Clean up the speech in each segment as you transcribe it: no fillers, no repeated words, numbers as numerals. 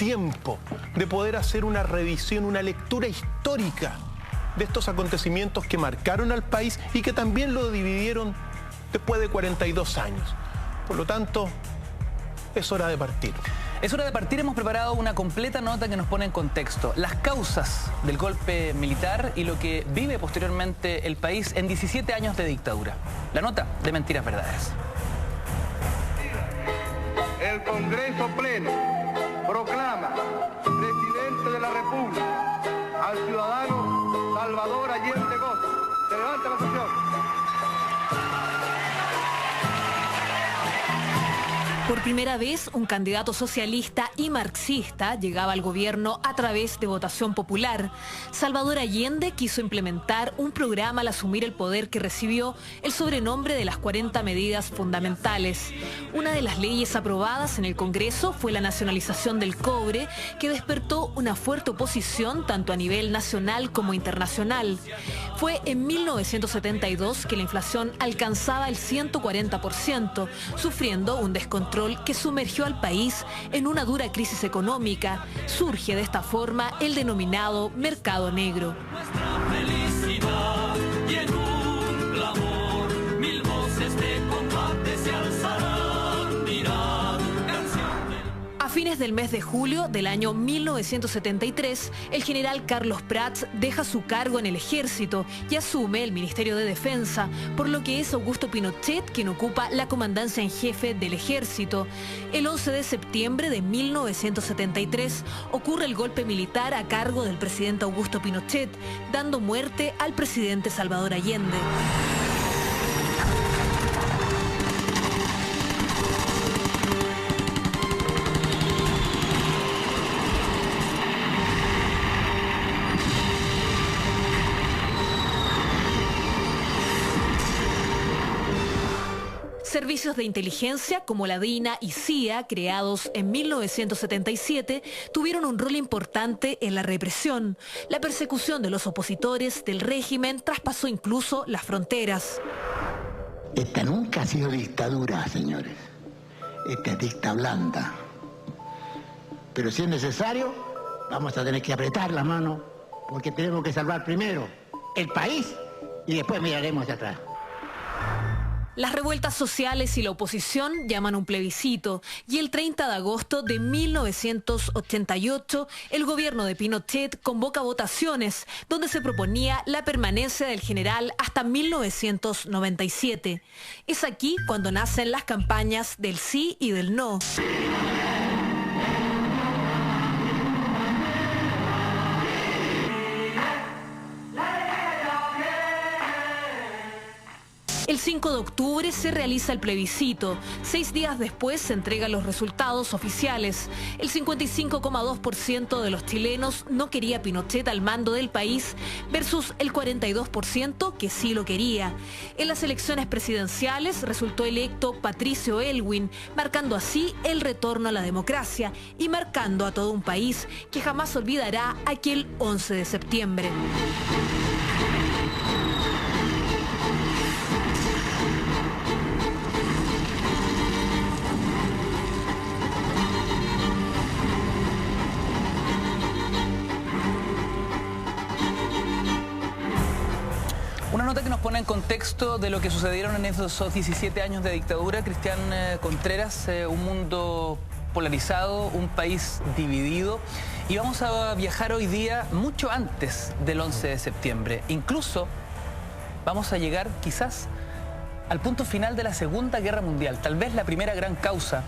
tiempo de poder hacer una revisión, una lectura histórica de estos acontecimientos que marcaron al país y que también lo dividieron después de 42 años. Por lo tanto, es hora de partir. Es hora de partir. Hemos preparado una completa nota que nos pone en contexto las causas del golpe militar y lo que vive posteriormente el país en 17 años de dictadura. La nota de Mentiras Verdaderas. El Congreso Pleno proclama presidente de la República al ciudadano Salvador Allende Gómez. Se levanta la sesión. Por primera vez, un candidato socialista y marxista llegaba al gobierno a través de votación popular. Salvador Allende quiso implementar un programa al asumir el poder que recibió el sobrenombre de las 40 medidas fundamentales. Una de las leyes aprobadas en el Congreso fue la nacionalización del cobre, que despertó una fuerte oposición tanto a nivel nacional como internacional. Fue en 1972 que la inflación alcanzaba el 140%, sufriendo un descontrol que sumergió al país en una dura crisis económica. Surge de esta forma el denominado mercado negro. Nuestra felicidad y en un clamor, mil voces de combate se alzarán, dirán canción del... A fines del mes de julio del año 1973, el general Carlos Prats deja su cargo en el ejército y asume el Ministerio de Defensa, por lo que es Augusto Pinochet quien ocupa la comandancia en jefe del ejército. El 11 de septiembre de 1973 ocurre el golpe militar a cargo del presidente Augusto Pinochet, dando muerte al presidente Salvador Allende. Servicios de inteligencia como la DINA y CIA, creados en 1977, tuvieron un rol importante en la represión. La persecución de los opositores del régimen traspasó incluso las fronteras. Esta nunca ha sido dictadura, señores. Esta es dicta blanda. Pero si es necesario, vamos a tener que apretar la mano, porque tenemos que salvar primero el país y después miraremos hacia atrás. Las revueltas sociales y la oposición llaman un plebiscito y el 30 de agosto de 1988 el gobierno de Pinochet convoca votaciones donde se proponía la permanencia del general hasta 1997. Es aquí cuando nacen las campañas del sí y del no. El 5 de octubre se realiza el plebiscito. 6 días después se entregan los resultados oficiales. El 55,2% de los chilenos no quería a Pinochet al mando del país versus el 42% que sí lo quería. En las elecciones presidenciales resultó electo Patricio Aylwin, marcando así el retorno a la democracia y marcando a todo un país que jamás olvidará aquel 11 de septiembre. Una nota que nos pone en contexto de lo que sucedieron en esos 17 años de dictadura. Cristian Contreras, un mundo polarizado, un país dividido. Y vamos a viajar hoy día mucho antes del 11 de septiembre. Incluso vamos a llegar quizás al punto final de la Segunda Guerra Mundial. Tal vez la primera gran causa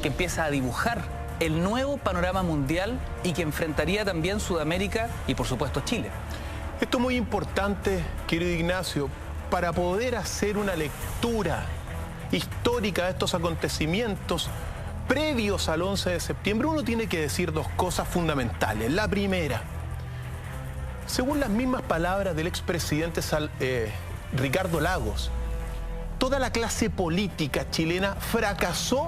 que empieza a dibujar el nuevo panorama mundial y que enfrentaría también Sudamérica y por supuesto Chile. Esto es muy importante, querido Ignacio, para poder hacer una lectura histórica de estos acontecimientos previos al 11 de septiembre. Uno tiene que decir dos cosas fundamentales. La primera, según las mismas palabras del expresidente Ricardo Lagos, toda la clase política chilena fracasó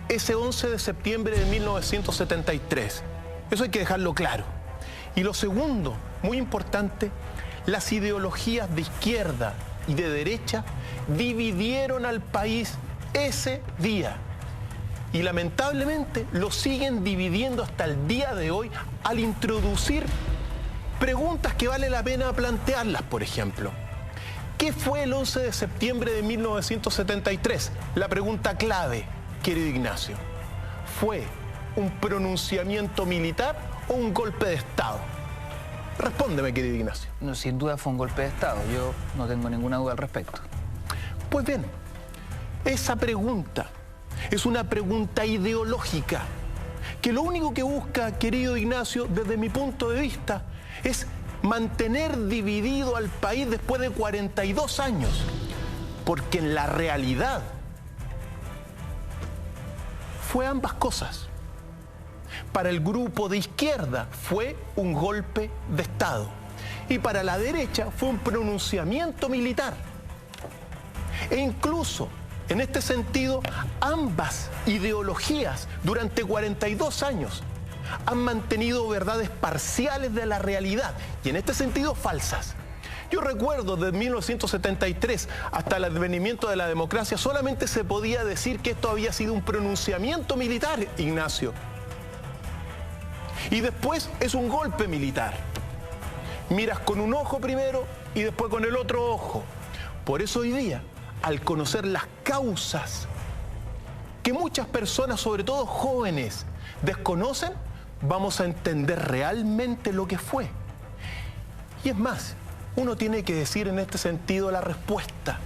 ese 11 de septiembre de 1973. Eso hay que dejarlo claro. Y lo segundo, muy importante, las ideologías de izquierda y de derecha dividieron al país ese día. y lamentablemente lo siguen dividiendo hasta el día de hoy al introducir preguntas que vale la pena plantearlas, por ejemplo. ¿Qué fue el 11 de septiembre de 1973? La pregunta clave, querido Ignacio. ¿Fue un pronunciamiento militar o un golpe de Estado? Respóndeme, querido Ignacio. No, sin duda fue un golpe de Estado, yo no tengo ninguna duda al respecto. Pues bien, esa pregunta es una pregunta ideológica que lo único que busca, querido Ignacio, desde mi punto de vista, es mantener dividido al país después de 42 años. Porque en la realidad fue ambas cosas. Para el grupo de izquierda fue un golpe de Estado y para la derecha fue un pronunciamiento militar. E incluso, en este sentido, ambas ideologías durante 42 años han mantenido verdades parciales de la realidad y en este sentido falsas. Yo recuerdo desde 1973 hasta el advenimiento de la democracia solamente se podía decir que esto había sido un pronunciamiento militar, Ignacio. Y después es un golpe militar. Miras con un ojo primero y después con el otro ojo. Por eso hoy día, al conocer las causas que muchas personas, sobre todo jóvenes, desconocen, vamos a entender realmente lo que fue. Y es más, uno tiene que decir en este sentido la respuesta.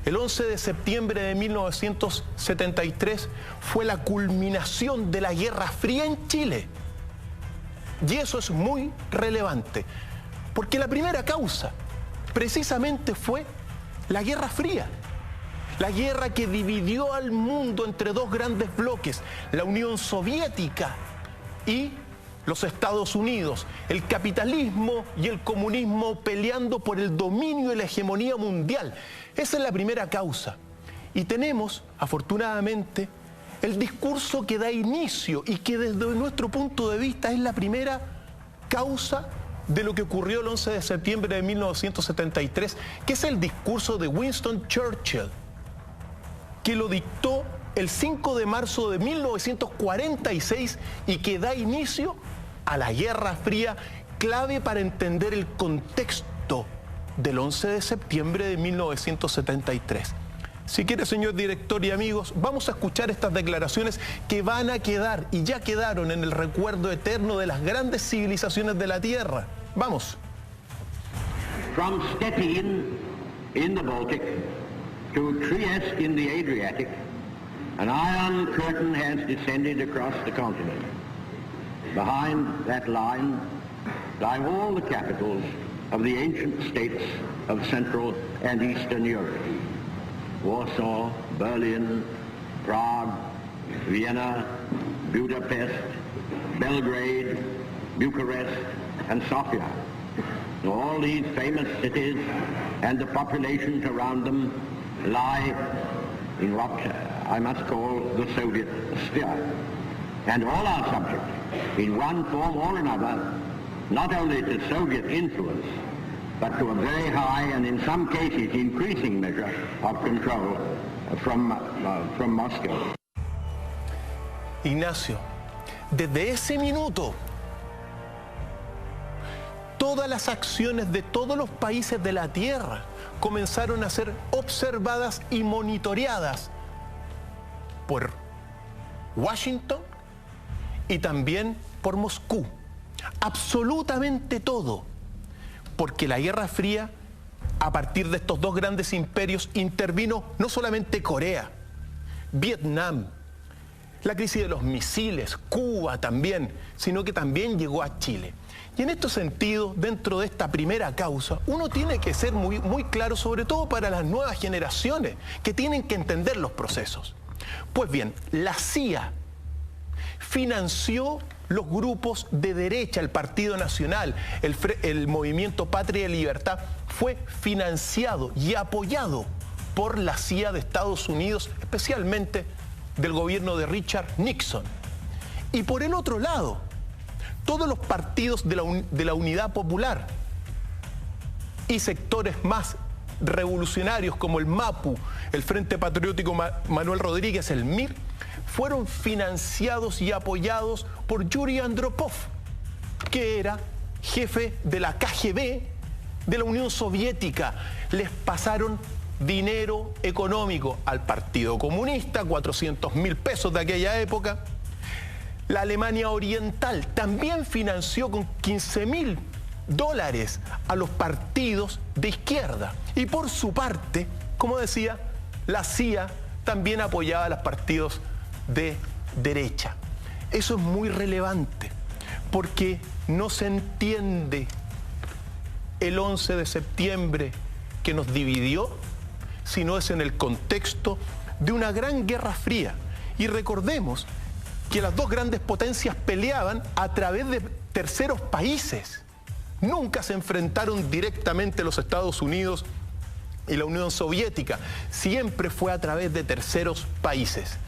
El 11 de septiembre de 1973 fue la culminación de la Guerra Fría en Chile. Y eso es muy relevante, porque la primera causa precisamente fue la Guerra Fría. La guerra que dividió al mundo entre dos grandes bloques, la Unión Soviética y los Estados Unidos, el capitalismo y el comunismo peleando por el dominio y la hegemonía mundial. Esa es la primera causa. Y tenemos, afortunadamente, el discurso que da inicio y que desde nuestro punto de vista es la primera causa de lo que ocurrió el 11 de septiembre de 1973, que es el discurso de Winston Churchill, que lo dictó el 5 de marzo de 1946 y que da inicio a la Guerra Fría, clave para entender el contexto del 11 de septiembre de 1973. Si quiere, señor director y amigos, vamos a escuchar estas declaraciones que van a quedar y ya quedaron en el recuerdo eterno de las grandes civilizaciones de la Tierra. Vamos. From Stettin in the Baltic to Trieste in the Adriatic, an iron curtain has descended across the continent. Behind that line lie all the capitals of the ancient states of Central and Eastern Europe. Warsaw, Berlin, Prague, Vienna, Budapest, Belgrade, Bucharest, and Sofia. All these famous cities and the populations around them lie in what I must call the Soviet sphere. And all are subject, in one form or another, not only to Soviet influence, but to a very high and in some cases increasing measure of control from Moscow. Ignacio, desde ese minuto, todas las acciones de todos los países de la Tierra comenzaron a ser observadas y monitoreadas por Washington y también por Moscú. Absolutamente todo. Porque la Guerra Fría, a partir de estos dos grandes imperios, intervino no solamente Corea, Vietnam, la crisis de los misiles, Cuba también, sino que también llegó a Chile. Y en este sentido, dentro de esta primera causa, uno tiene que ser muy claro, sobre todo para las nuevas generaciones, que tienen que entender los procesos. Pues bien, la CIA financió los grupos de derecha, el Partido Nacional, el Movimiento Patria y Libertad, fue financiado y apoyado por la CIA de Estados Unidos, especialmente del gobierno de Richard Nixon. Y por el otro lado, todos los partidos de la Unidad Popular y sectores más revolucionarios como el MAPU, el Frente Patriótico Manuel Rodríguez, el MIR, fueron financiados y apoyados por Yuri Andropov, que era jefe de la KGB de la Unión Soviética. Les pasaron dinero económico al Partido Comunista, 400.000 pesos de aquella época. La Alemania Oriental también financió con $15.000 a los partidos de izquierda. Y por su parte, como decía, la CIA también apoyaba a los partidos de derecha. Eso es muy relevante, porque no se entiende el 11 de septiembre que nos dividió, sino es en el contexto de una gran guerra fría. Y recordemos que las dos grandes potencias peleaban a través de terceros países. Nunca se enfrentaron directamente los Estados Unidos y la Unión Soviética. Siempre fue a través de terceros países.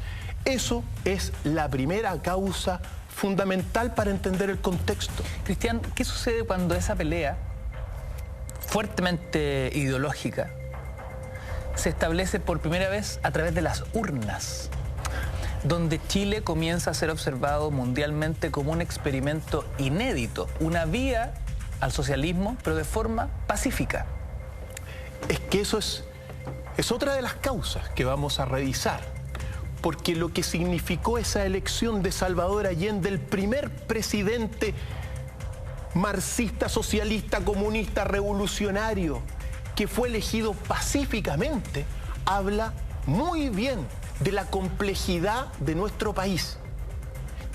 Eso es la primera causa fundamental para entender el contexto. Cristian, ¿qué sucede cuando esa pelea fuertemente ideológica se establece por primera vez a través de las urnas, donde Chile comienza a ser observado mundialmente como un experimento inédito, una vía al socialismo, pero de forma pacífica? Es que eso es otra de las causas que vamos a revisar, porque lo que significó esa elección de Salvador Allende, el primer presidente marxista, socialista, comunista, revolucionario, que fue elegido pacíficamente, habla muy bien de la complejidad de nuestro país.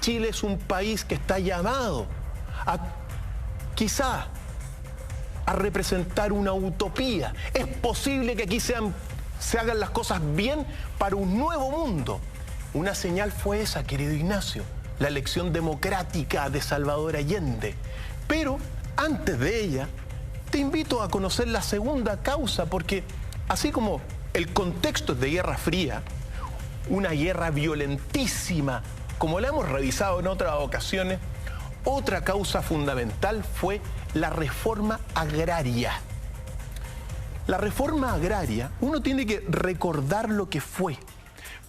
Chile es un país que está llamado a quizá a representar una utopía. Es posible que aquí se hagan las cosas bien para un nuevo mundo. Una señal fue esa, querido Ignacio, la elección democrática de Salvador Allende. Pero antes de ella, te invito a conocer la segunda causa, porque así como el contexto es de Guerra Fría, una guerra violentísima, como la hemos revisado en otras ocasiones, otra causa fundamental fue la reforma agraria. La reforma agraria, uno tiene que recordar lo que fue,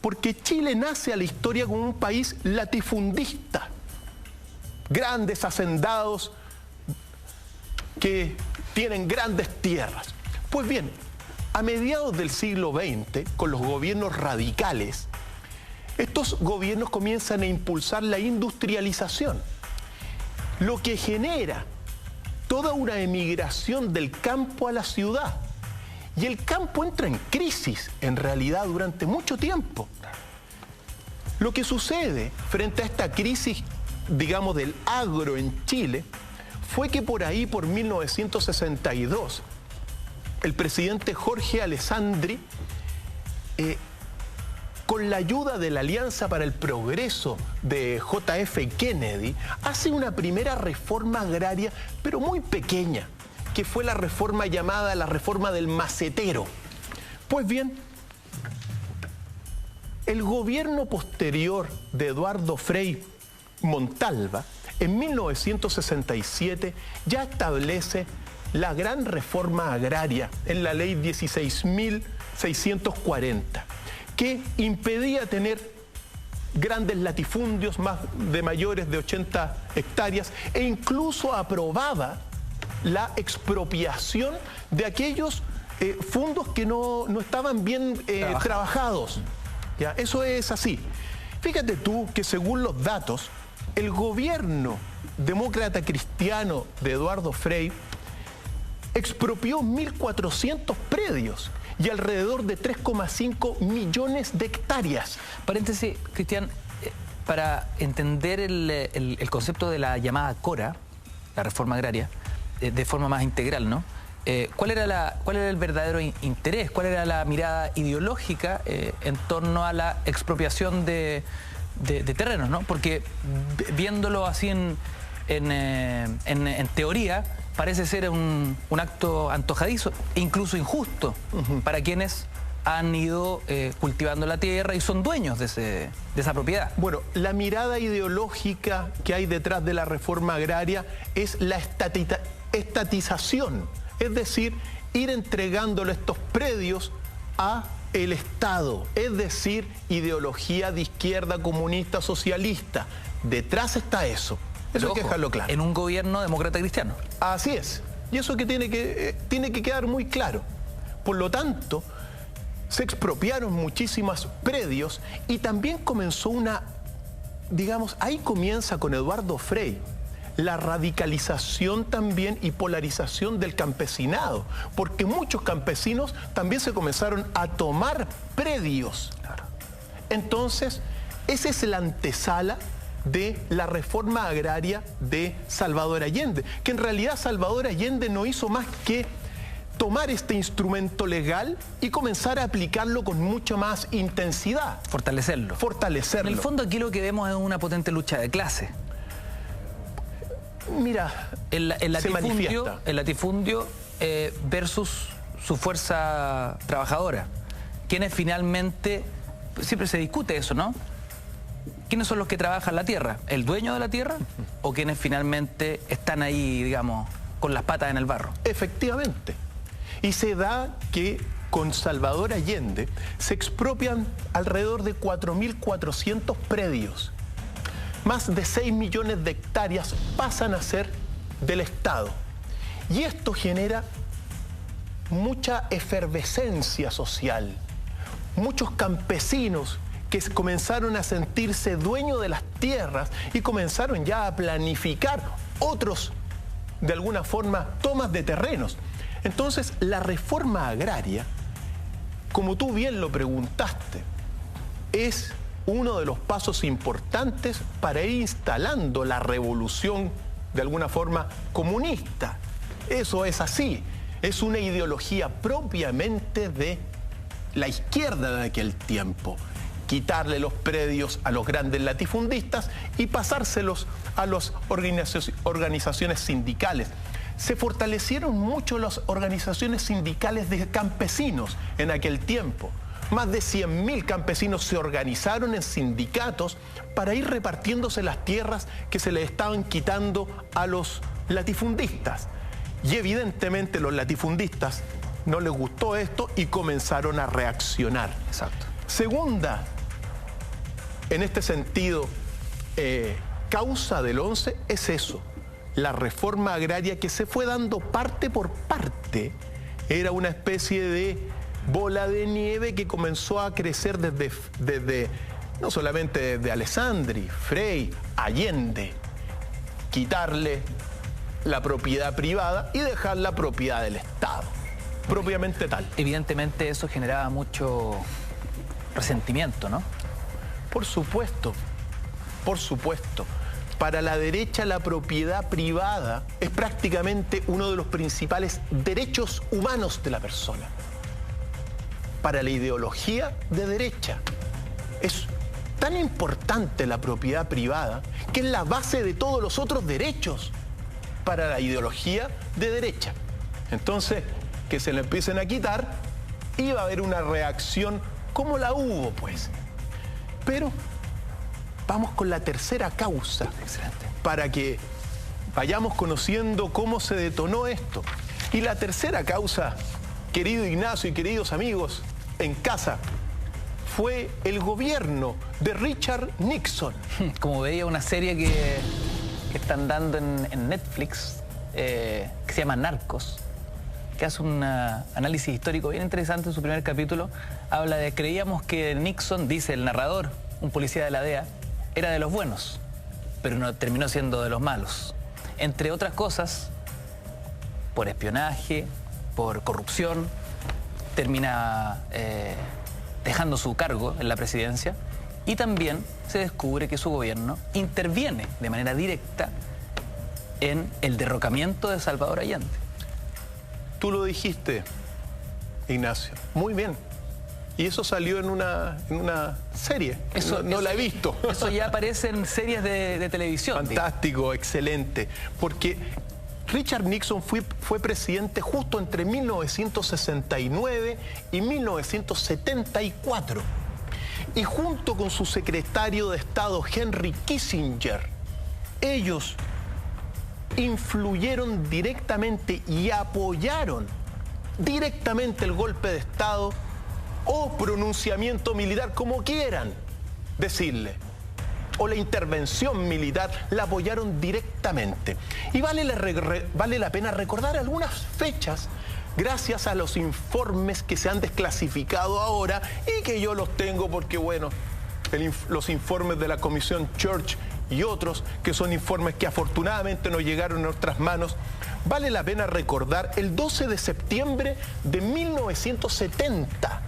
porque Chile nace a la historia como un país latifundista. Grandes hacendados que tienen grandes tierras. Pues bien, a mediados del siglo XX, con los gobiernos radicales, estos gobiernos comienzan a impulsar la industrialización, lo que genera toda una emigración del campo a la ciudad. Y el campo entra en crisis, en realidad, durante mucho tiempo. Lo que sucede frente a esta crisis, digamos, del agro en Chile, fue que por ahí, por 1962, el presidente Jorge Alessandri, con la ayuda de la Alianza para el Progreso de J.F. Kennedy, hace una primera reforma agraria, pero muy pequeña, que fue la reforma llamada la reforma del macetero. Pues bien, el gobierno posterior de Eduardo Frei Montalva, en 1967, ya establece la gran reforma agraria en la ley 16.640, que impedía tener grandes latifundios de mayores de 80 hectáreas e incluso aprobaba la expropiación de aquellos fondos que no estaban bien trabajados. ¿Ya? Eso es así. Fíjate tú que según los datos, el gobierno demócrata cristiano de Eduardo Frei expropió 1.400 predios y alrededor de 3,5 millones de hectáreas. Paréntesis, Cristian, para entender el concepto de la llamada CORA, la reforma agraria, de forma más integral, ¿no? ¿Cuál era el verdadero interés? ¿Cuál era la mirada ideológica en torno a la expropiación de terrenos, ¿no? Porque viéndolo así en teoría, parece ser un acto antojadizo e incluso injusto para quienes han ido cultivando la tierra y son dueños de esa propiedad. Bueno, la mirada ideológica que hay detrás de la reforma agraria es la estatización, es decir, ir entregándole estos predios a el Estado, es decir, ideología de izquierda, comunista, socialista. Detrás está eso. Eso hay que dejarlo claro. En un gobierno demócrata cristiano. Así es. Y eso que tiene que quedar muy claro. Por lo tanto, se expropiaron muchísimos predios y también comenzó una, digamos, ahí comienza con Eduardo Frei, la radicalización también y polarización del campesinado, porque muchos campesinos también se comenzaron a tomar predios. Claro. Entonces, esa es la antesala de la reforma agraria de Salvador Allende, que en realidad Salvador Allende no hizo más que tomar este instrumento legal y comenzar a aplicarlo con mucha más intensidad. Fortalecerlo. Fortalecerlo. En el fondo aquí lo que vemos es una potente lucha de clase. Mira, el manifiesta. latifundio versus su fuerza trabajadora. Quienes finalmente, siempre se discute eso, ¿no? ¿Quiénes son los que trabajan la tierra? ¿El dueño de la tierra? ¿O quienes finalmente están ahí, digamos, con las patas en el barro? Efectivamente. Y se da que con Salvador Allende se expropian alrededor de 4.400 predios. Más de 6 millones de hectáreas pasan a ser del Estado. Y esto genera mucha efervescencia social. Muchos campesinos que comenzaron a sentirse dueños de las tierras y comenzaron ya a planificar otros, de alguna forma, tomas de terrenos. Entonces, la reforma agraria, como tú bien lo preguntaste, es uno de los pasos importantes para ir instalando la revolución, de alguna forma, comunista. Eso es así. Es una ideología propiamente de la izquierda de aquel tiempo. Quitarle los predios a los grandes latifundistas y pasárselos a las organizaciones sindicales. Se fortalecieron mucho las organizaciones sindicales de campesinos en aquel tiempo. Más de 100.000 campesinos se organizaron en sindicatos para ir repartiéndose las tierras que se les estaban quitando a los latifundistas. Y evidentemente los latifundistas no les gustó esto y comenzaron a reaccionar. Exacto. Segunda, en este sentido, causa del 11 es eso, la reforma agraria que se fue dando parte por parte. Era una especie de bola de nieve que comenzó a crecer desde no solamente desde Alessandri, Frei, Allende, quitarle la propiedad privada y dejar la propiedad del Estado, propiamente tal. Evidentemente eso generaba mucho resentimiento, ¿no? Por supuesto, por supuesto. Para la derecha la propiedad privada es prácticamente uno de los principales derechos humanos de la persona. Para la ideología de derecha es tan importante la propiedad privada que es la base de todos los otros derechos para la ideología de derecha. Entonces, que se le empiecen a quitar, iba a haber una reacción como la hubo, pues. Pero vamos con la tercera causa. Excelente. Para que vayamos conociendo cómo se detonó esto. Y la tercera causa, querido Ignacio y queridos amigos en casa, fue el gobierno de Richard Nixon. Como veía una serie que están dando en Netflix, que se llama Narcos, que hace un análisis histórico bien interesante en su primer capítulo. Habla de, creíamos que Nixon, dice el narrador, un policía de la DEA, era de los buenos, pero no terminó siendo de los malos. Entre otras cosas, por espionaje, por corrupción, termina dejando su cargo en la presidencia y también se descubre que su gobierno interviene de manera directa en el derrocamiento de Salvador Allende. Tú lo dijiste, Ignacio, muy bien. Y eso salió en una serie. No la he visto. Eso ya aparece en series de televisión. Fantástico, digamos. Excelente. Porque Richard Nixon fue presidente justo entre 1969 y 1974. Y junto con su secretario de Estado, Henry Kissinger, ellos influyeron directamente y apoyaron directamente el golpe de Estado o pronunciamiento militar, como quieran decirle, o la intervención militar, la apoyaron directamente. Y vale la pena recordar algunas fechas gracias a los informes que se han desclasificado ahora y que yo los tengo porque, bueno, los informes de la Comisión Church y otros, que son informes que afortunadamente nos llegaron a nuestras manos. Vale la pena recordar el 12 de septiembre de 1970.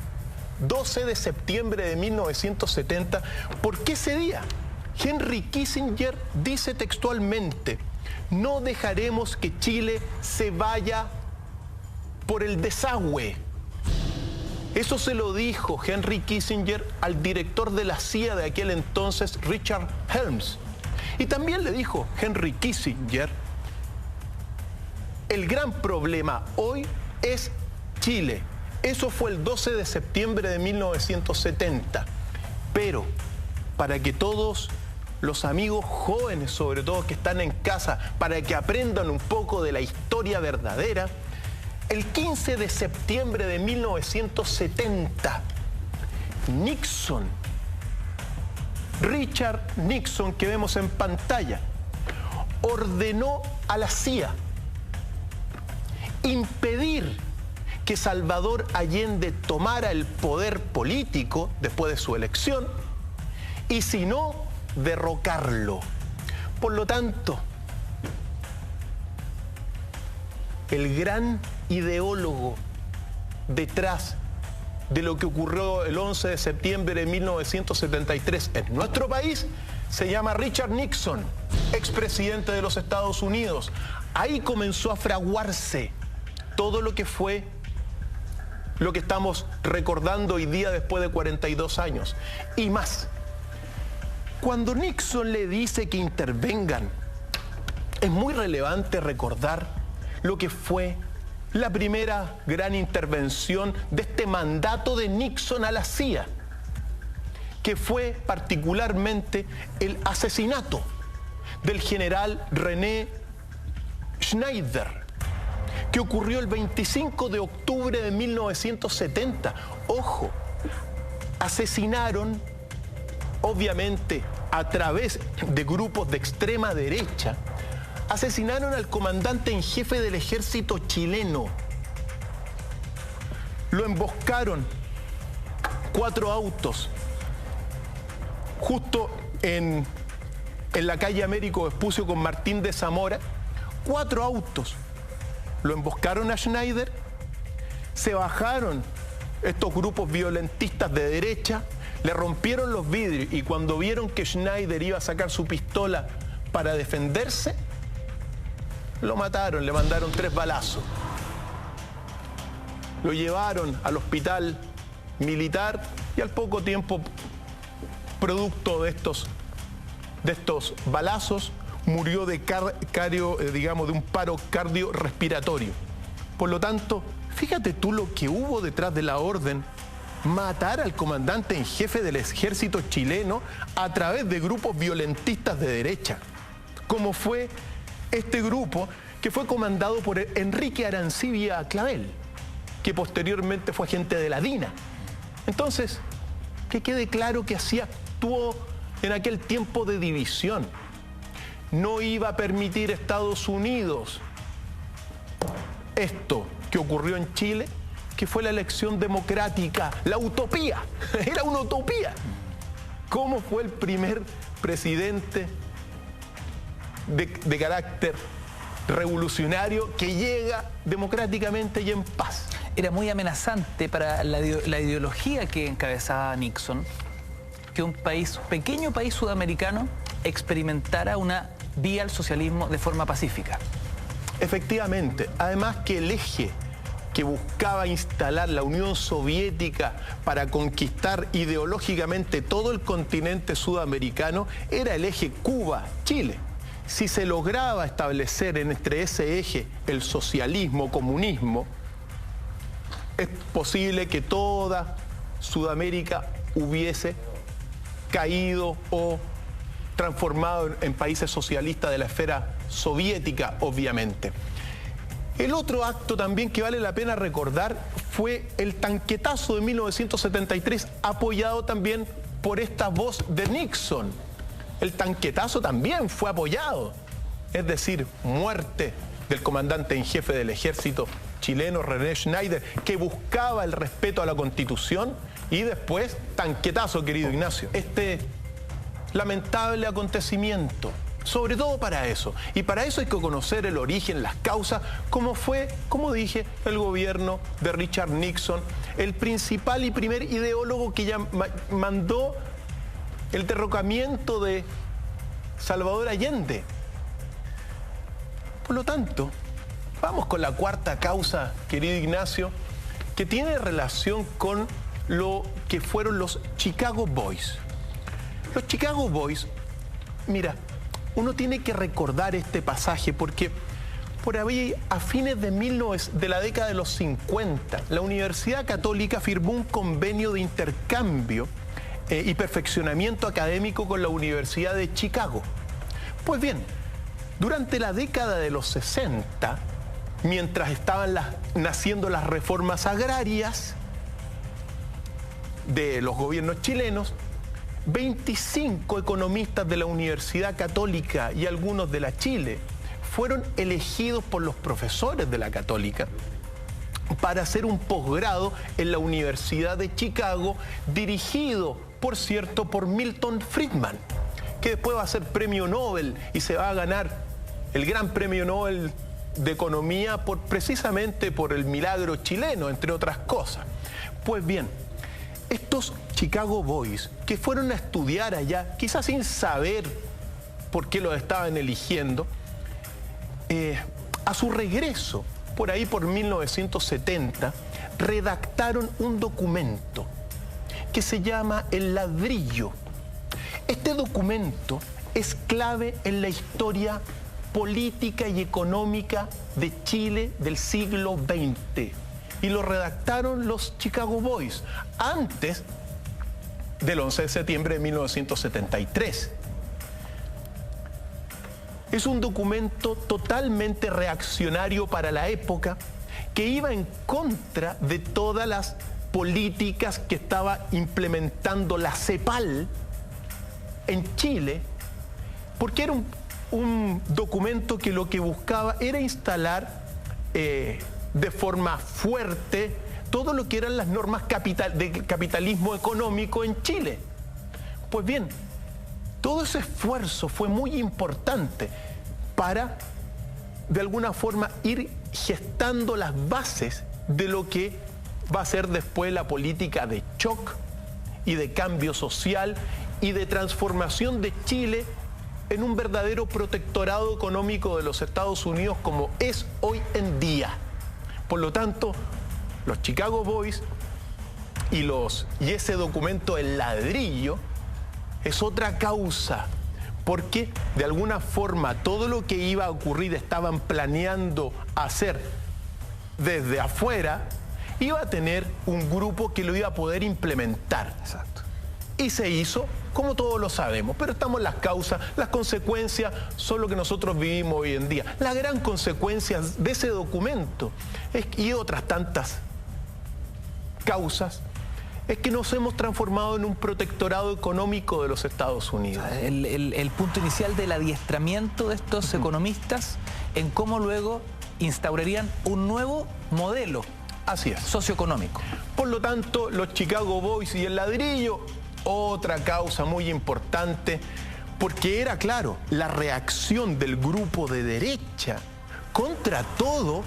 12 de septiembre de 1970. ¿Por qué ese día? Henry Kissinger dice textualmente: no dejaremos que Chile se vaya por el desagüe. Eso se lo dijo Henry Kissinger al director de la CIA de aquel entonces, Richard Helms. Y también le dijo Henry Kissinger: el gran problema hoy es Chile. Eso fue el 12 de septiembre de 1970. Pero para que todos los amigos jóvenes, sobre todo que están en casa, para que aprendan un poco de la historia verdadera, el 15 de septiembre de 1970, Nixon, Richard Nixon, que vemos en pantalla, ordenó a la CIA impedir que Salvador Allende tomara el poder político después de su elección y, si no, derrocarlo. Por lo tanto, el gran ideólogo detrás de lo que ocurrió el 11 de septiembre de 1973 en nuestro país se llama Richard Nixon, expresidente de los Estados Unidos. Ahí comenzó a fraguarse todo lo que fue lo que estamos recordando hoy día después de 42 años. Y más, cuando Nixon le dice que intervengan, es muy relevante recordar lo que fue la primera gran intervención de este mandato de Nixon a la CIA, que fue particularmente el asesinato del general René Schneider, que ocurrió el 25 de octubre de 1970. Ojo, asesinaron, obviamente, a través de grupos de extrema derecha, asesinaron al comandante en jefe del ejército chileno. Lo emboscaron 4 autos justo en la calle Américo Vespucio con Martín de Zamora. 4 autos. Lo emboscaron a Schneider, se bajaron estos grupos violentistas de derecha, le rompieron los vidrios y cuando vieron que Schneider iba a sacar su pistola para defenderse, lo mataron, le mandaron 3 balazos. Lo llevaron al hospital militar y al poco tiempo, producto de estos balazos, murió de un paro cardiorrespiratorio. Por lo tanto, fíjate tú lo que hubo detrás de la orden: matar al comandante en jefe del ejército chileno a través de grupos violentistas de derecha, como fue este grupo que fue comandado por Enrique Arancibia Clavel, que posteriormente fue agente de la DINA. Entonces, que quede claro que así actuó en aquel tiempo de división. No iba a permitir Estados Unidos esto que ocurrió en Chile, que fue la elección democrática, la utopía, era una utopía. ¿Cómo fue el primer presidente de carácter revolucionario que llega democráticamente y en paz? Era muy amenazante para la ideología que encabezaba Nixon que un pequeño país sudamericano experimentara una vía al socialismo de forma pacífica. Efectivamente, además que el eje que buscaba instalar la Unión Soviética para conquistar ideológicamente todo el continente sudamericano era el eje Cuba-Chile. Si se lograba establecer entre ese eje el socialismo, comunismo, es posible que toda Sudamérica hubiese caído o transformado en países socialistas de la esfera soviética, obviamente. El otro acto también que vale la pena recordar fue el tanquetazo de 1973, apoyado también por esta voz de Nixon. El tanquetazo también fue apoyado, es decir, muerte del comandante en jefe del ejército chileno, René Schneider, que buscaba el respeto a la Constitución, y después tanquetazo, querido Ignacio. Este lamentable acontecimiento, sobre todo para eso. Y para eso hay que conocer el origen, las causas, cómo fue, como dije, el gobierno de Richard Nixon, el principal y primer ideólogo que ya mandó el derrocamiento de Salvador Allende. Por lo tanto, vamos con la cuarta causa, querido Ignacio, que tiene relación con lo que fueron los Chicago Boys. Los Chicago Boys, mira, uno tiene que recordar este pasaje porque por ahí, a fines de la década de los 50, la Universidad Católica firmó un convenio de intercambio y perfeccionamiento académico con la Universidad de Chicago. Pues bien, durante la década de los 60, mientras estaban naciendo las reformas agrarias de los gobiernos chilenos, 25 economistas de la Universidad Católica y algunos de la Chile fueron elegidos por los profesores de la Católica para hacer un posgrado en la Universidad de Chicago, dirigido, por cierto, por Milton Friedman, que después va a ser premio Nobel y se va a ganar el gran premio Nobel de Economía precisamente por el milagro chileno, entre otras cosas. Pues bien, estos Chicago Boys, que fueron a estudiar allá, quizás sin saber por qué los estaban eligiendo, a su regreso, por ahí por 1970, redactaron un documento que se llama El Ladrillo. Este documento es clave en la historia política y económica de Chile del siglo XX. Y lo redactaron los Chicago Boys antes del 11 de septiembre de 1973. Es un documento totalmente reaccionario para la época, que iba en contra de todas las políticas que estaba implementando la CEPAL en Chile, porque era un documento que lo que buscaba era instalar de forma fuerte todo lo que eran las normas de capitalismo económico en Chile. Pues bien, todo ese esfuerzo fue muy importante para, de alguna forma, ir gestando las bases de lo que va a ser después la política de shock y de cambio social y de transformación de Chile en un verdadero protectorado económico de los Estados Unidos como es hoy en día. Por lo tanto, los Chicago Boys y ese documento El Ladrillo es otra causa, porque de alguna forma todo lo que iba a ocurrir estaban planeando hacer desde afuera, iba a tener un grupo que lo iba a poder implementar. Exacto. Y se hizo, como todos lo sabemos, pero estamos en las causas, las consecuencias son lo que nosotros vivimos hoy en día. La gran consecuencia de ese documento y otras tantas causas es que nos hemos transformado en un protectorado económico de los Estados Unidos. El punto inicial del adiestramiento de estos economistas en cómo luego instaurarían un nuevo modelo. Así es. Socioeconómico. Por lo tanto, los Chicago Boys y El Ladrillo, otra causa muy importante, porque era, claro, la reacción del grupo de derecha contra todo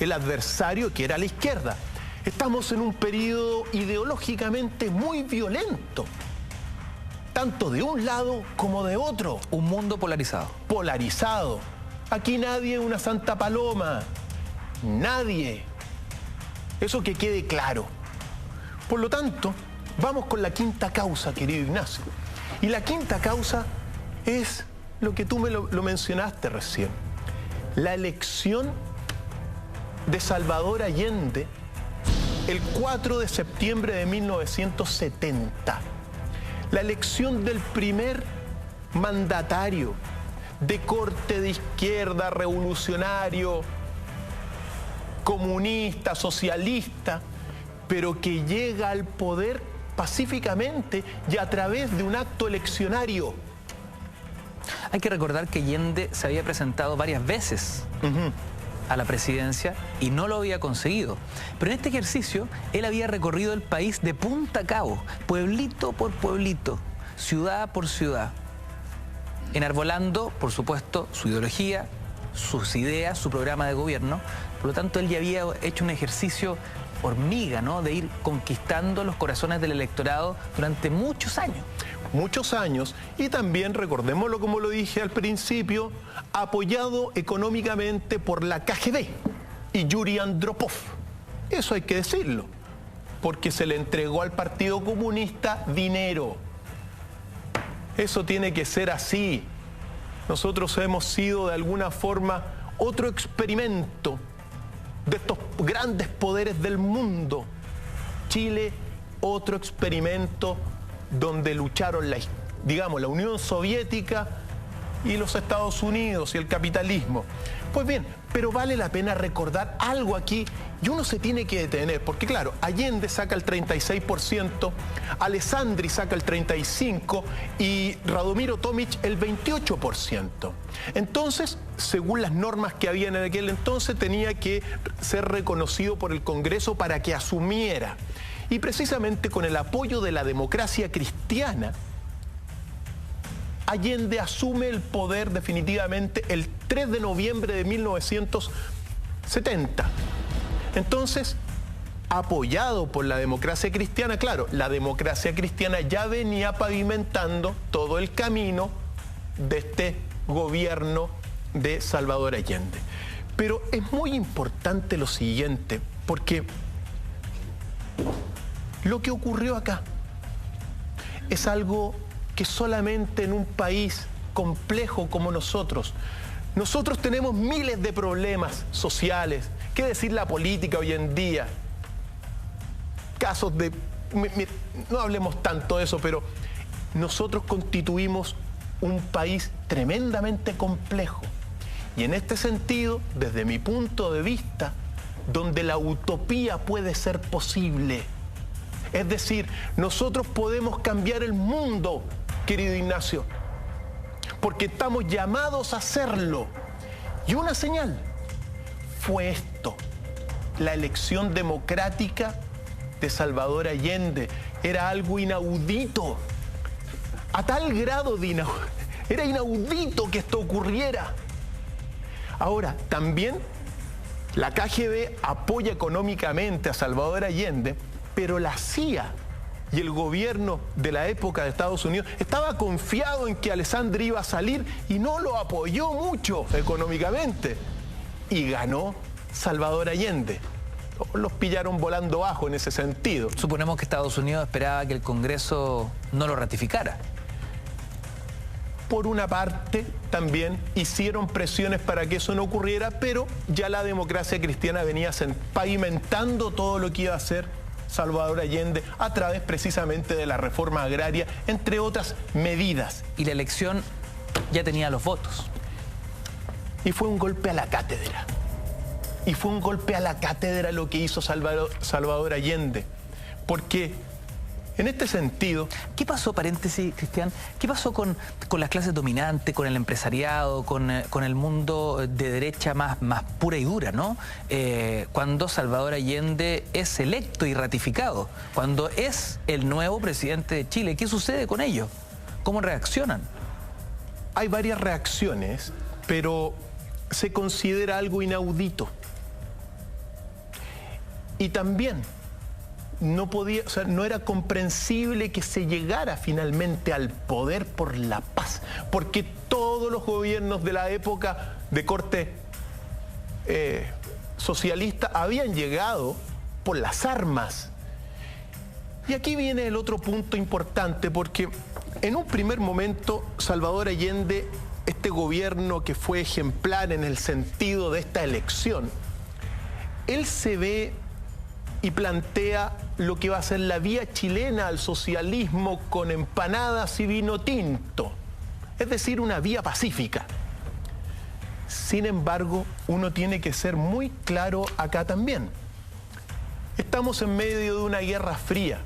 el adversario que era la izquierda. Estamos en un periodo ideológicamente muy violento, tanto de un lado como de otro. Un mundo polarizado. Polarizado. Aquí nadie es una santa paloma. Nadie. Eso que quede claro. Por lo tanto, vamos con la quinta causa, querido Ignacio. Y la quinta causa es lo que tú lo mencionaste recién. La elección de Salvador Allende el 4 de septiembre de 1970. La elección del primer mandatario de corte de izquierda, revolucionario, comunista, socialista, pero que llega al poder pacíficamente y a través de un acto eleccionario. Hay que recordar que Allende se había presentado varias veces a la presidencia y no lo había conseguido. Pero en este ejercicio él había recorrido el país de punta a cabo, pueblito por pueblito, ciudad por ciudad, enarbolando, por supuesto, su ideología, sus ideas, su programa de gobierno. Por lo tanto, él ya había hecho un ejercicio hormiga, ¿no?, de ir conquistando los corazones del electorado durante muchos años. Muchos años, y también, recordémoslo como lo dije al principio, apoyado económicamente por la KGB y Yuri Andropov. Eso hay que decirlo, porque se le entregó al Partido Comunista dinero. Eso tiene que ser así. Nosotros hemos sido de alguna forma otro experimento de estos grandes poderes del mundo. Chile, otro experimento donde lucharon la Unión Soviética y los Estados Unidos y el capitalismo. Pues bien, pero vale la pena recordar algo aquí y uno se tiene que detener, porque claro, Allende saca el 36%, Alessandri saca el 35% y Radomiro Tomic el 28%. Entonces, según las normas que había en aquel entonces, tenía que ser reconocido por el Congreso para que asumiera. Y precisamente con el apoyo de la democracia cristiana, Allende asume el poder definitivamente el 3 de noviembre de 1970. Entonces, apoyado por la democracia cristiana, claro, la democracia cristiana ya venía pavimentando todo el camino de este gobierno de Salvador Allende. Pero es muy importante lo siguiente, porque lo que ocurrió acá es algo que solamente en un país complejo como nosotros tenemos miles de problemas sociales. ¿Qué decir la política hoy en día? Casos de... No hablemos tanto de eso, pero nosotros constituimos un país tremendamente complejo. Y en este sentido, desde mi punto de vista, donde la utopía puede ser posible. Es decir, nosotros podemos cambiar el mundo, querido Ignacio, porque estamos llamados a hacerlo. Y una señal fue esto, la elección democrática de Salvador Allende. Era algo inaudito, a tal grado de era inaudito que esto ocurriera. Ahora, también la KGB apoya económicamente a Salvador Allende, pero la CIA y el gobierno de la época de Estados Unidos estaba confiado en que Alessandri iba a salir y no lo apoyó mucho económicamente. Y ganó Salvador Allende. Los pillaron volando bajo en ese sentido. Suponemos que Estados Unidos esperaba que el Congreso no lo ratificara. Por una parte, también hicieron presiones para que eso no ocurriera, pero ya la democracia cristiana venía pavimentando todo lo que iba a hacer Salvador Allende a través precisamente de la reforma agraria, entre otras medidas. Y la elección ya tenía los votos. Y fue un golpe a la cátedra. Y fue un golpe a la cátedra lo que hizo Salvador Allende. Porque en este sentido... ¿Qué pasó, paréntesis, Cristian? ¿Qué pasó con las clases dominantes, con el empresariado, con el mundo de derecha más pura y dura, ¿no? Cuando Salvador Allende es electo y ratificado, cuando es el nuevo presidente de Chile, ¿qué sucede con ellos? ¿Cómo reaccionan? Hay varias reacciones, pero se considera algo inaudito. Y también no era comprensible que se llegara finalmente al poder por la paz, porque todos los gobiernos de la época de corte socialista habían llegado por las armas. Y aquí viene el otro punto importante, porque en un primer momento Salvador Allende, este gobierno que fue ejemplar en el sentido de esta elección, él se ve y plantea lo que va a ser la vía chilena al socialismo con empanadas y vino tinto, es decir, una vía pacífica. Sin embargo, uno tiene que ser muy claro acá también. Estamos en medio de una guerra fría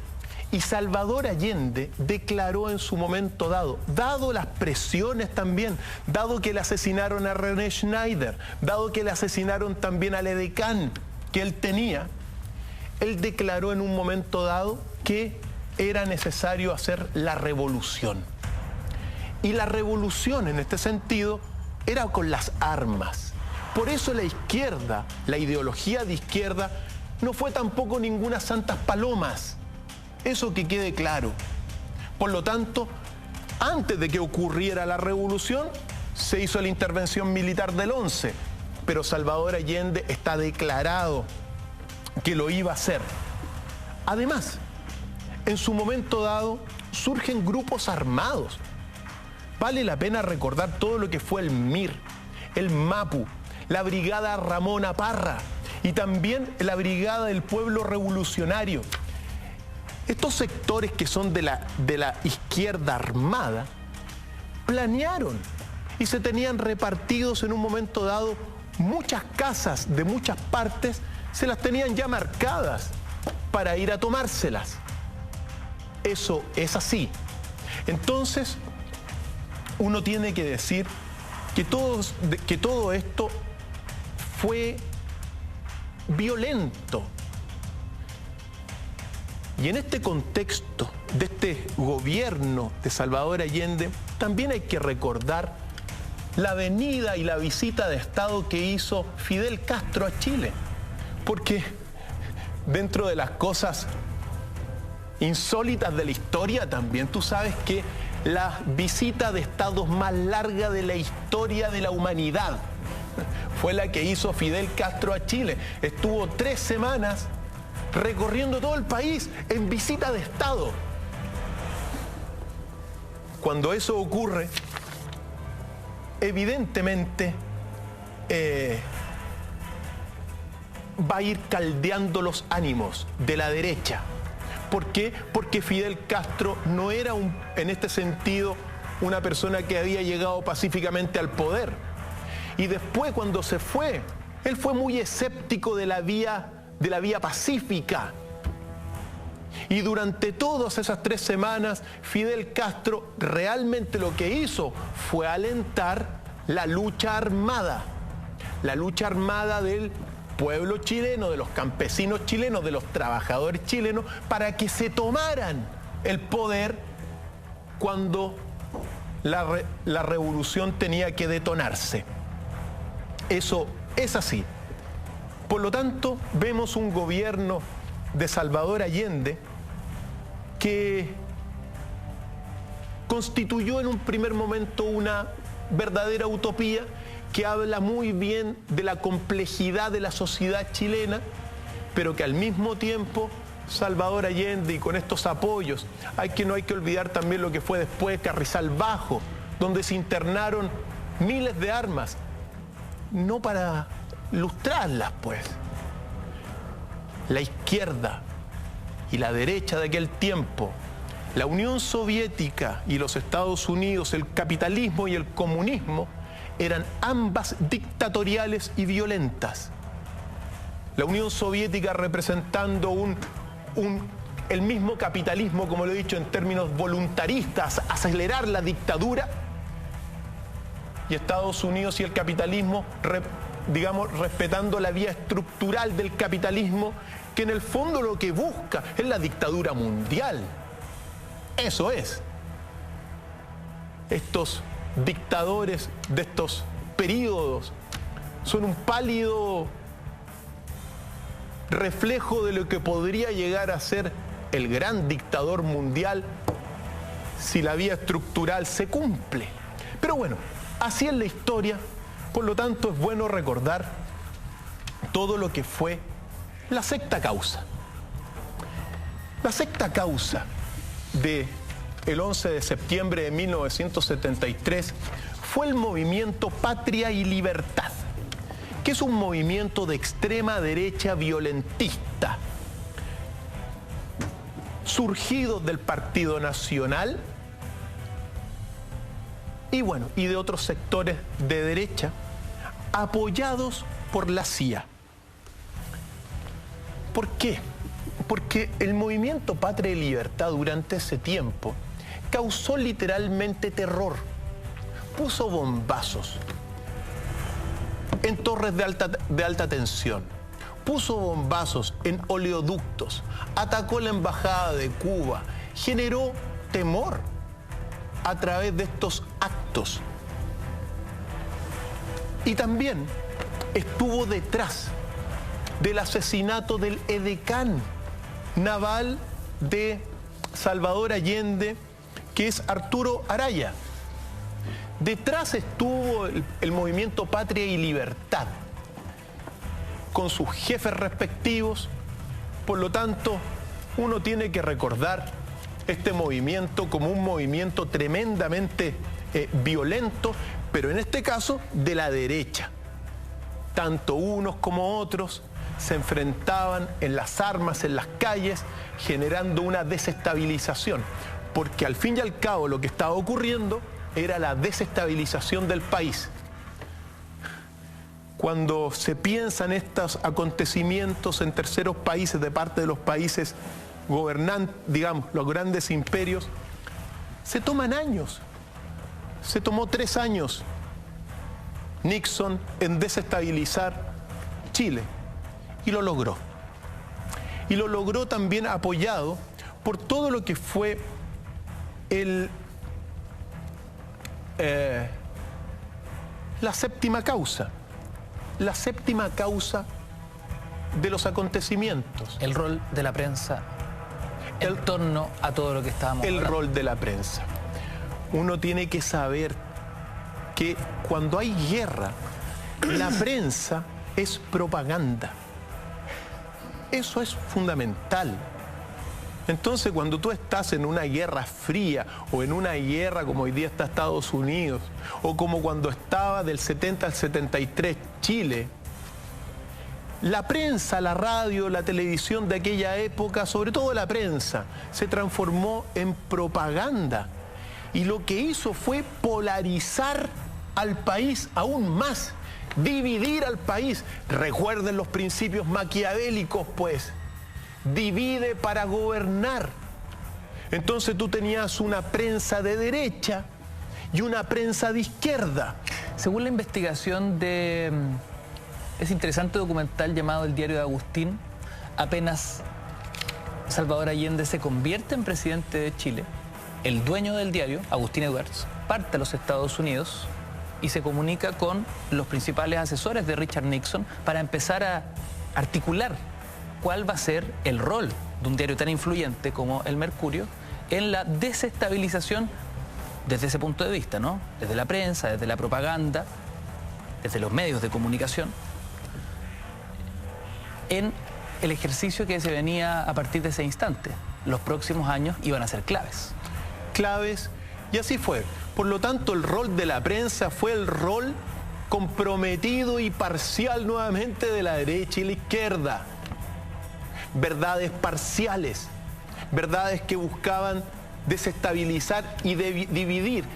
y Salvador Allende declaró en su momento dado las presiones también, dado que le asesinaron a René Schneider, dado que le asesinaron también al edecán que él tenía, él declaró en un momento dado que era necesario hacer la revolución. Y la revolución en este sentido era con las armas. Por eso la izquierda, la ideología de izquierda, no fue tampoco ninguna santas palomas. Eso que quede claro. Por lo tanto, antes de que ocurriera la revolución, se hizo la intervención militar del 11, pero Salvador Allende está declarado que lo iba a hacer. Además, en su momento dado, surgen grupos armados. Vale la pena recordar todo lo que fue el MIR, el MAPU, la Brigada Ramona Parra y también la Brigada del Pueblo Revolucionario. Estos sectores que son de la izquierda armada planearon y se tenían repartidos en un momento dado muchas casas de muchas partes, se las tenían ya marcadas para ir a tomárselas. Eso es así. Entonces, uno tiene que decir que todo esto fue violento. Y en este contexto de este gobierno de Salvador Allende, también hay que recordar la venida y la visita de Estado que hizo Fidel Castro a Chile. Porque dentro de las cosas insólitas de la historia también, tú sabes que la visita de Estados más larga de la historia de la humanidad fue la que hizo Fidel Castro a Chile. Estuvo 3 semanas recorriendo todo el país en visita de Estado. Cuando eso ocurre, evidentemente va a ir caldeando los ánimos de la derecha. ¿Por qué? Porque Fidel Castro no era en este sentido una persona que había llegado pacíficamente al poder. Y después, cuando se fue, él fue muy escéptico de la vía pacífica. Y durante todas esas 3 semanas, Fidel Castro realmente lo que hizo fue alentar la lucha armada del pueblo chileno, de los campesinos chilenos, de los trabajadores chilenos, para que se tomaran el poder cuando la revolución tenía que detonarse. Eso es así. Por lo tanto, vemos un gobierno de Salvador Allende que constituyó en un primer momento una verdadera utopía que habla muy bien de la complejidad de la sociedad chilena, pero que al mismo tiempo Salvador Allende, y con estos apoyos, no hay que olvidar también lo que fue después Carrizal Bajo, donde se internaron miles de armas, no para lustrarlas, pues. La izquierda y la derecha de aquel tiempo, la Unión Soviética y los Estados Unidos, el capitalismo y el comunismo, eran ambas dictatoriales y violentas. La Unión Soviética representando el mismo capitalismo, como lo he dicho, en términos voluntaristas, acelerar la dictadura, y Estados Unidos y el capitalismo, respetando la vía estructural del capitalismo, que en el fondo lo que busca es la dictadura mundial. Eso es. Estos dictadores de estos períodos son un pálido reflejo de lo que podría llegar a ser el gran dictador mundial si la vía estructural se cumple. Pero bueno, así es la historia, por lo tanto es bueno recordar todo lo que fue la sexta causa. La sexta causa del 11 de septiembre de 1973 fue el movimiento Patria y Libertad, que es un movimiento de extrema derecha violentista, surgido del Partido Nacional y de otros sectores de derecha, apoyados por la CIA. ¿Por qué? Porque el movimiento Patria y Libertad durante ese tiempo causó literalmente terror. Puso bombazos en torres de alta tensión, puso bombazos en oleoductos, atacó la embajada de Cuba, generó temor a través de estos actos. Y también estuvo detrás del asesinato del edecán naval de Salvador Allende, que es Arturo Araya. Detrás estuvo el movimiento Patria y Libertad, con sus jefes respectivos. Por lo tanto, uno tiene que recordar este movimiento como un movimiento tremendamente violento, pero en este caso de la derecha. Tanto unos como otros se enfrentaban en las armas, en las calles, generando una desestabilización, porque al fin y al cabo lo que estaba ocurriendo era la desestabilización del país. Cuando se piensa en estos acontecimientos en terceros países, de parte de los países gobernantes, digamos, los grandes imperios, se toman años. Se tomó 3 años Nixon en desestabilizar Chile, y lo logró. Y lo logró también apoyado por todo lo que fue la séptima causa. La séptima causa de los acontecimientos. El rol de la prensa en torno a todo lo que estábamos hablando. El rol de la prensa. Uno tiene que saber que cuando hay guerra, la prensa es propaganda. Eso es fundamental. Entonces, cuando tú estás en una guerra fría o en una guerra como hoy día está Estados Unidos, o como cuando estaba del 70 al 73 Chile, la prensa, la radio, la televisión de aquella época, sobre todo la prensa, se transformó en propaganda. Y lo que hizo fue polarizar al país aún más, dividir al país. Recuerden los principios maquiavélicos, pues. Divide para gobernar. Entonces tú tenías una prensa de derecha y una prensa de izquierda. Según la investigación de ese interesante documental llamado El Diario de Agustín, apenas Salvador Allende se convierte en presidente de Chile, el dueño del diario, Agustín Edwards, parte a los Estados Unidos y se comunica con los principales asesores de Richard Nixon para empezar a articular cuál va a ser el rol de un diario tan influyente como El Mercurio en la desestabilización desde ese punto de vista, ¿no? Desde la prensa, desde la propaganda, desde los medios de comunicación, en el ejercicio que se venía a partir de ese instante. Los próximos años iban a ser claves. Claves, y así fue. Por lo tanto, el rol de la prensa fue el rol comprometido y parcial nuevamente de la derecha y la izquierda. Verdades parciales, verdades que buscaban desestabilizar y dividir,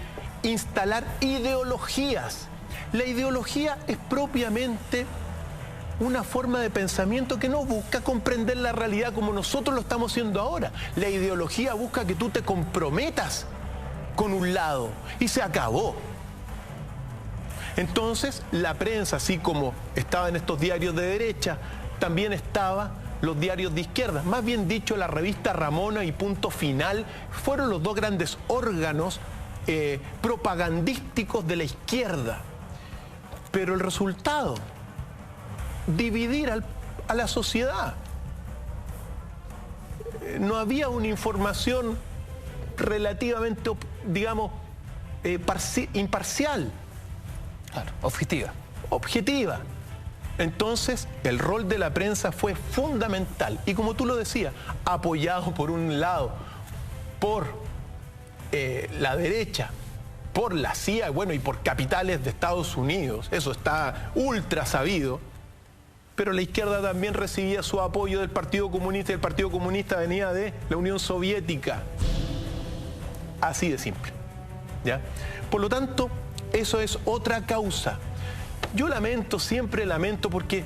instalar ideologías. La ideología es propiamente una forma de pensamiento que no busca comprender la realidad como nosotros lo estamos haciendo ahora. La ideología busca que tú te comprometas con un lado y se acabó. Entonces, la prensa, así como estaba en estos diarios de derecha, también estaba los diarios de izquierda. Más bien dicho, la revista Ramona y Punto Final fueron los dos grandes órganos propagandísticos de la izquierda. Pero el resultado, dividir a la sociedad. No había una información relativamente, digamos, imparcial. Claro, objetiva. Objetiva. Entonces, el rol de la prensa fue fundamental. Y como tú lo decías, apoyado por un lado por la derecha, por la CIA, bueno, y por capitales de Estados Unidos. Eso está ultra sabido. Pero la izquierda también recibía su apoyo del Partido Comunista, y el Partido Comunista venía de la Unión Soviética. Así de simple, ¿ya? Por lo tanto, eso es otra causa. Yo lamento, siempre lamento, porque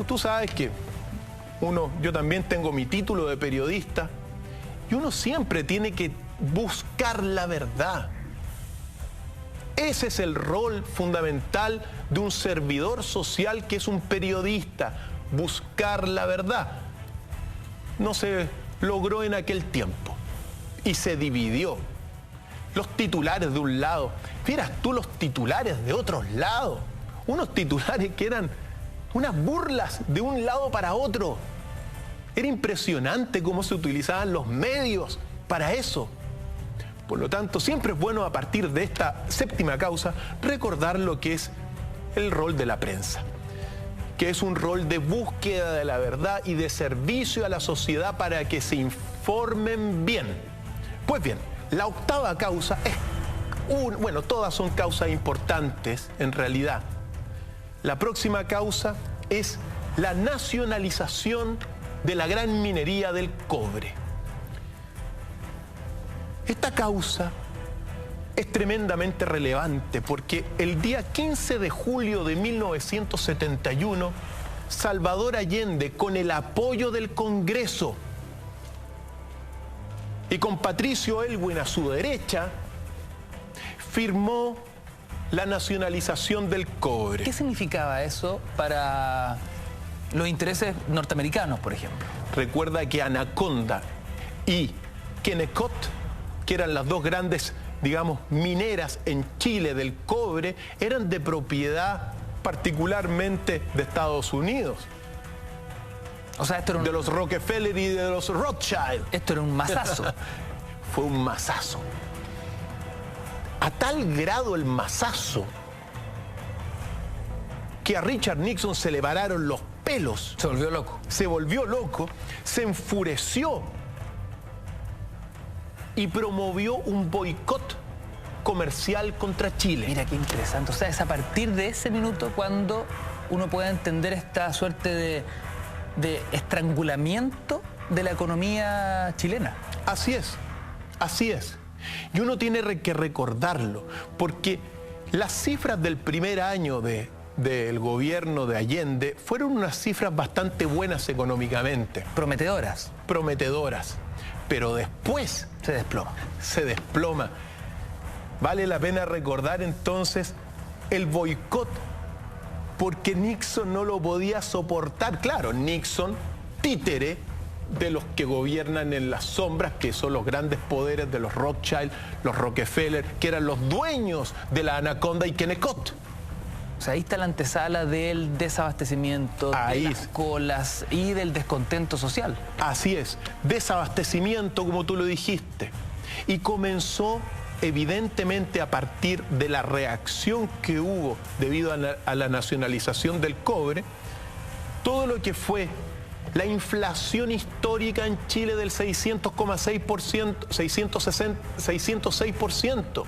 tú sabes que yo también tengo mi título de periodista, y uno siempre tiene que buscar la verdad. Ese es el rol fundamental de un servidor social que es un periodista, buscar la verdad. No se logró en aquel tiempo y se dividió. Los titulares de un lado, vieras tú los titulares de otros lados, unos titulares que eran unas burlas de un lado para otro. Era impresionante cómo se utilizaban los medios para eso. Por lo tanto, siempre es bueno, a partir de esta séptima causa, recordar lo que es el rol de la prensa, que es un rol de búsqueda de la verdad y de servicio a la sociedad para que se informen bien. Pues bien, la octava causa es, bueno, todas son causas importantes en realidad. La próxima causa es la nacionalización de la gran minería del cobre. Esta causa es tremendamente relevante porque el día 15 de julio de 1971, Salvador Allende, con el apoyo del Congreso y con Patricio Aylwin a su derecha, firmó la nacionalización del cobre. ¿Qué significaba eso para los intereses norteamericanos, por ejemplo? Recuerda que Anaconda y Kennecott, que eran las dos grandes, digamos, mineras en Chile del cobre, eran de propiedad particularmente de Estados Unidos. O sea, esto era de los Rockefeller y de los Rothschild. Esto era un mazazo. Fue un mazazo. A tal grado el mazazo que a Richard Nixon se le pararon los pelos. Se volvió loco. Se volvió loco, se enfureció y promovió un boicot comercial contra Chile. Mira qué interesante. O sea, es a partir de ese minuto cuando uno puede entender esta suerte de estrangulamiento de la economía chilena. Así es, así es. Y uno tiene que recordarlo, porque las cifras del primer año del gobierno de Allende fueron unas cifras bastante buenas económicamente. Prometedoras. Prometedoras. Pero después se desploma. Se desploma. Vale la pena recordar entonces el boicot, porque Nixon no lo podía soportar. Claro, Nixon, títere de los que gobiernan en las sombras, que son los grandes poderes de los Rothschild, los Rockefeller, que eran los dueños de la Anaconda y Kennecott. O sea, ahí está la antesala del desabastecimiento, de las colas y del descontento social. Así es, desabastecimiento, como tú lo dijiste. Y comenzó evidentemente a partir de la reacción que hubo debido a la nacionalización del cobre, todo lo que fue la inflación histórica en Chile del 600,6%, 606%,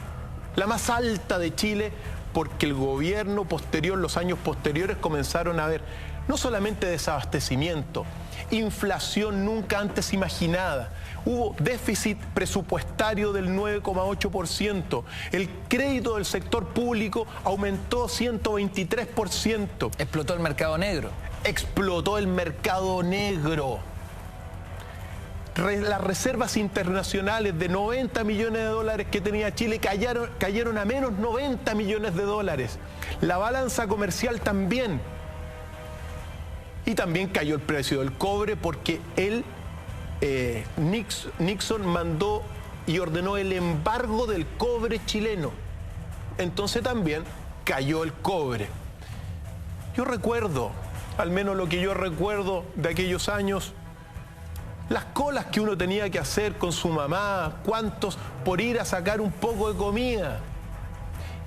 la más alta de Chile, porque el gobierno posterior, los años posteriores, comenzaron a ver no solamente desabastecimiento, inflación nunca antes imaginada. Hubo déficit presupuestario del 9,8%. El crédito del sector público aumentó 123%. Explotó el mercado negro. Explotó el mercado negro. Las reservas internacionales de 90 millones de dólares que tenía Chile cayeron a menos 90 millones de dólares. La balanza comercial también. Y también cayó el precio del cobre porque Nixon mandó y ordenó el embargo del cobre chileno. Entonces también cayó el cobre. Yo recuerdo, al menos lo que yo recuerdo de aquellos años, las colas que uno tenía que hacer con su mamá, cuántos por ir a sacar un poco de comida.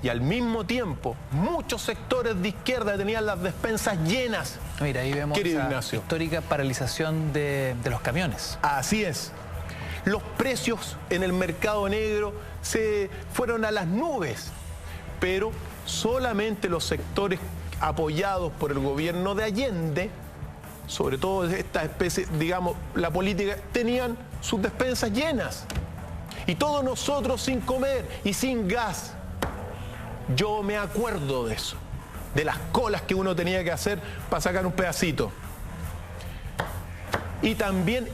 Y al mismo tiempo, muchos sectores de izquierda tenían las despensas llenas. Mira, ahí vemos la histórica paralización de los camiones. Así es. Los precios en el mercado negro se fueron a las nubes, pero solamente los sectores apoyados por el gobierno de Allende, sobre todo esta especie, digamos, la política, tenían sus despensas llenas. Y todos nosotros sin comer y sin gas. Yo me acuerdo de eso, de las colas que uno tenía que hacer para sacar un pedacito. Y también,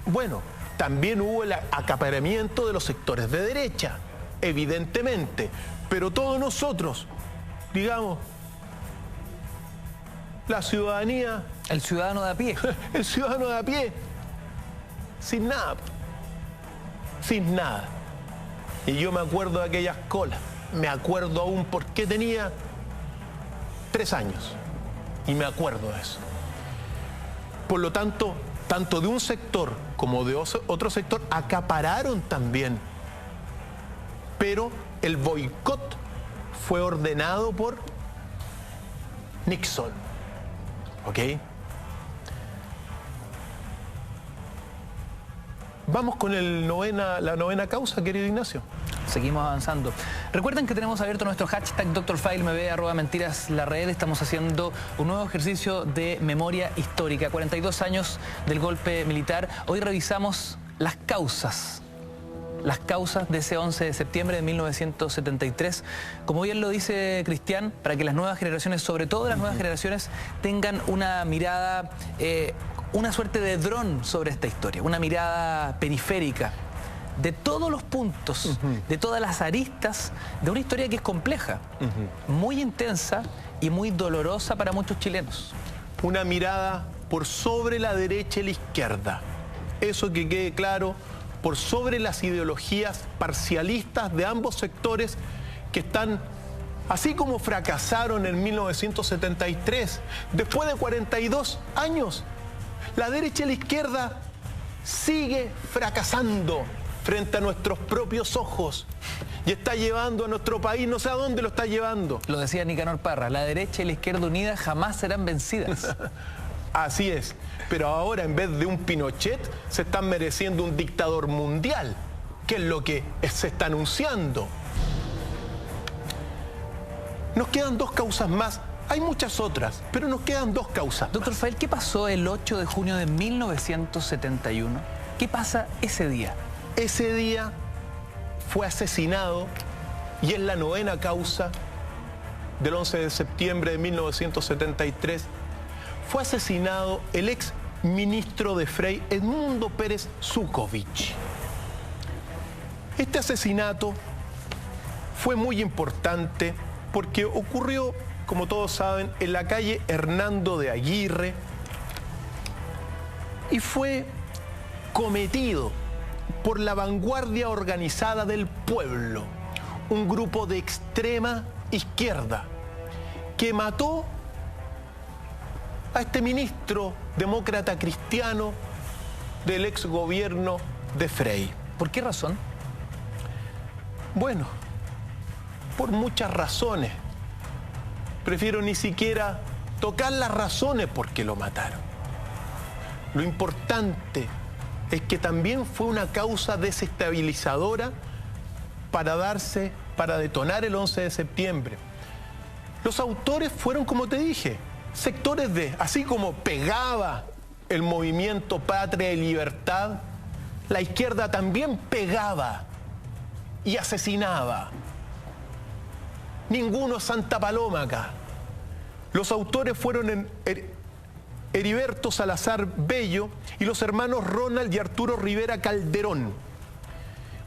bueno, también hubo el acaparamiento de los sectores de derecha, evidentemente. Pero todos nosotros, digamos, la ciudadanía... El ciudadano de a pie. El ciudadano de a pie, sin nada. Sin nada. Y yo me acuerdo de aquellas colas. Me acuerdo aún porque tenía 3 años. Y me acuerdo de eso. Por lo tanto, tanto de un sector como de otro sector acapararon también. Pero el boicot fue ordenado por Nixon. ¿Ok? Vamos con la novena causa, querido Ignacio. Seguimos avanzando. Recuerden que tenemos abierto nuestro hashtag DrFileMB, @mentiras la red. Estamos haciendo un nuevo ejercicio de memoria histórica. 42 años del golpe militar. Hoy revisamos las causas de ese 11 de septiembre de 1973. Como bien lo dice Cristian, para que las nuevas generaciones, sobre todo las nuevas generaciones, tengan una mirada, una suerte de dron sobre esta historia, una mirada periférica de todos los puntos, de todas las aristas de una historia que es compleja, muy intensa y muy dolorosa para muchos chilenos. Una mirada por sobre la derecha y la izquierda. Eso que quede claro, por sobre las ideologías parcialistas de ambos sectores que están, así como fracasaron en 1973, después de 42 años, la derecha y la izquierda sigue fracasando frente a nuestros propios ojos y está llevando a nuestro país, no sé a dónde lo está llevando. Lo decía Nicanor Parra, la derecha y la izquierda unidas jamás serán vencidas. Así es, pero ahora en vez de un Pinochet se están mereciendo un dictador mundial, que es lo que se está anunciando. Nos quedan 2 causas más, hay muchas otras, pero nos quedan 2 causas. Doctor Fael, ¿qué pasó el 8 de junio de 1971? ¿Qué pasa ese día? Ese día fue asesinado, y es la 9ª causa del 11 de septiembre de 1973, fue asesinado el ex ministro de Frei, Edmundo Pérez Zukovich. Este asesinato fue muy importante porque ocurrió, como todos saben, en la calle Hernando de Aguirre y fue cometido por la Vanguardia Organizada del Pueblo, un grupo de extrema izquierda que mató a este ministro demócrata cristiano del ex gobierno de Frei. ¿Por qué razón? Bueno, por muchas razones. Prefiero ni siquiera tocar las razones por qué lo mataron. Lo importante es que también fue una causa desestabilizadora para detonar el 11 de septiembre. Los autores fueron, como te dije, sectores así como pegaba el movimiento Patria y Libertad, la izquierda también pegaba y asesinaba. Ninguno es Santa Paloma acá. Los autores fueron Heriberto Salazar Bello y los hermanos Ronald y Arturo Rivera Calderón.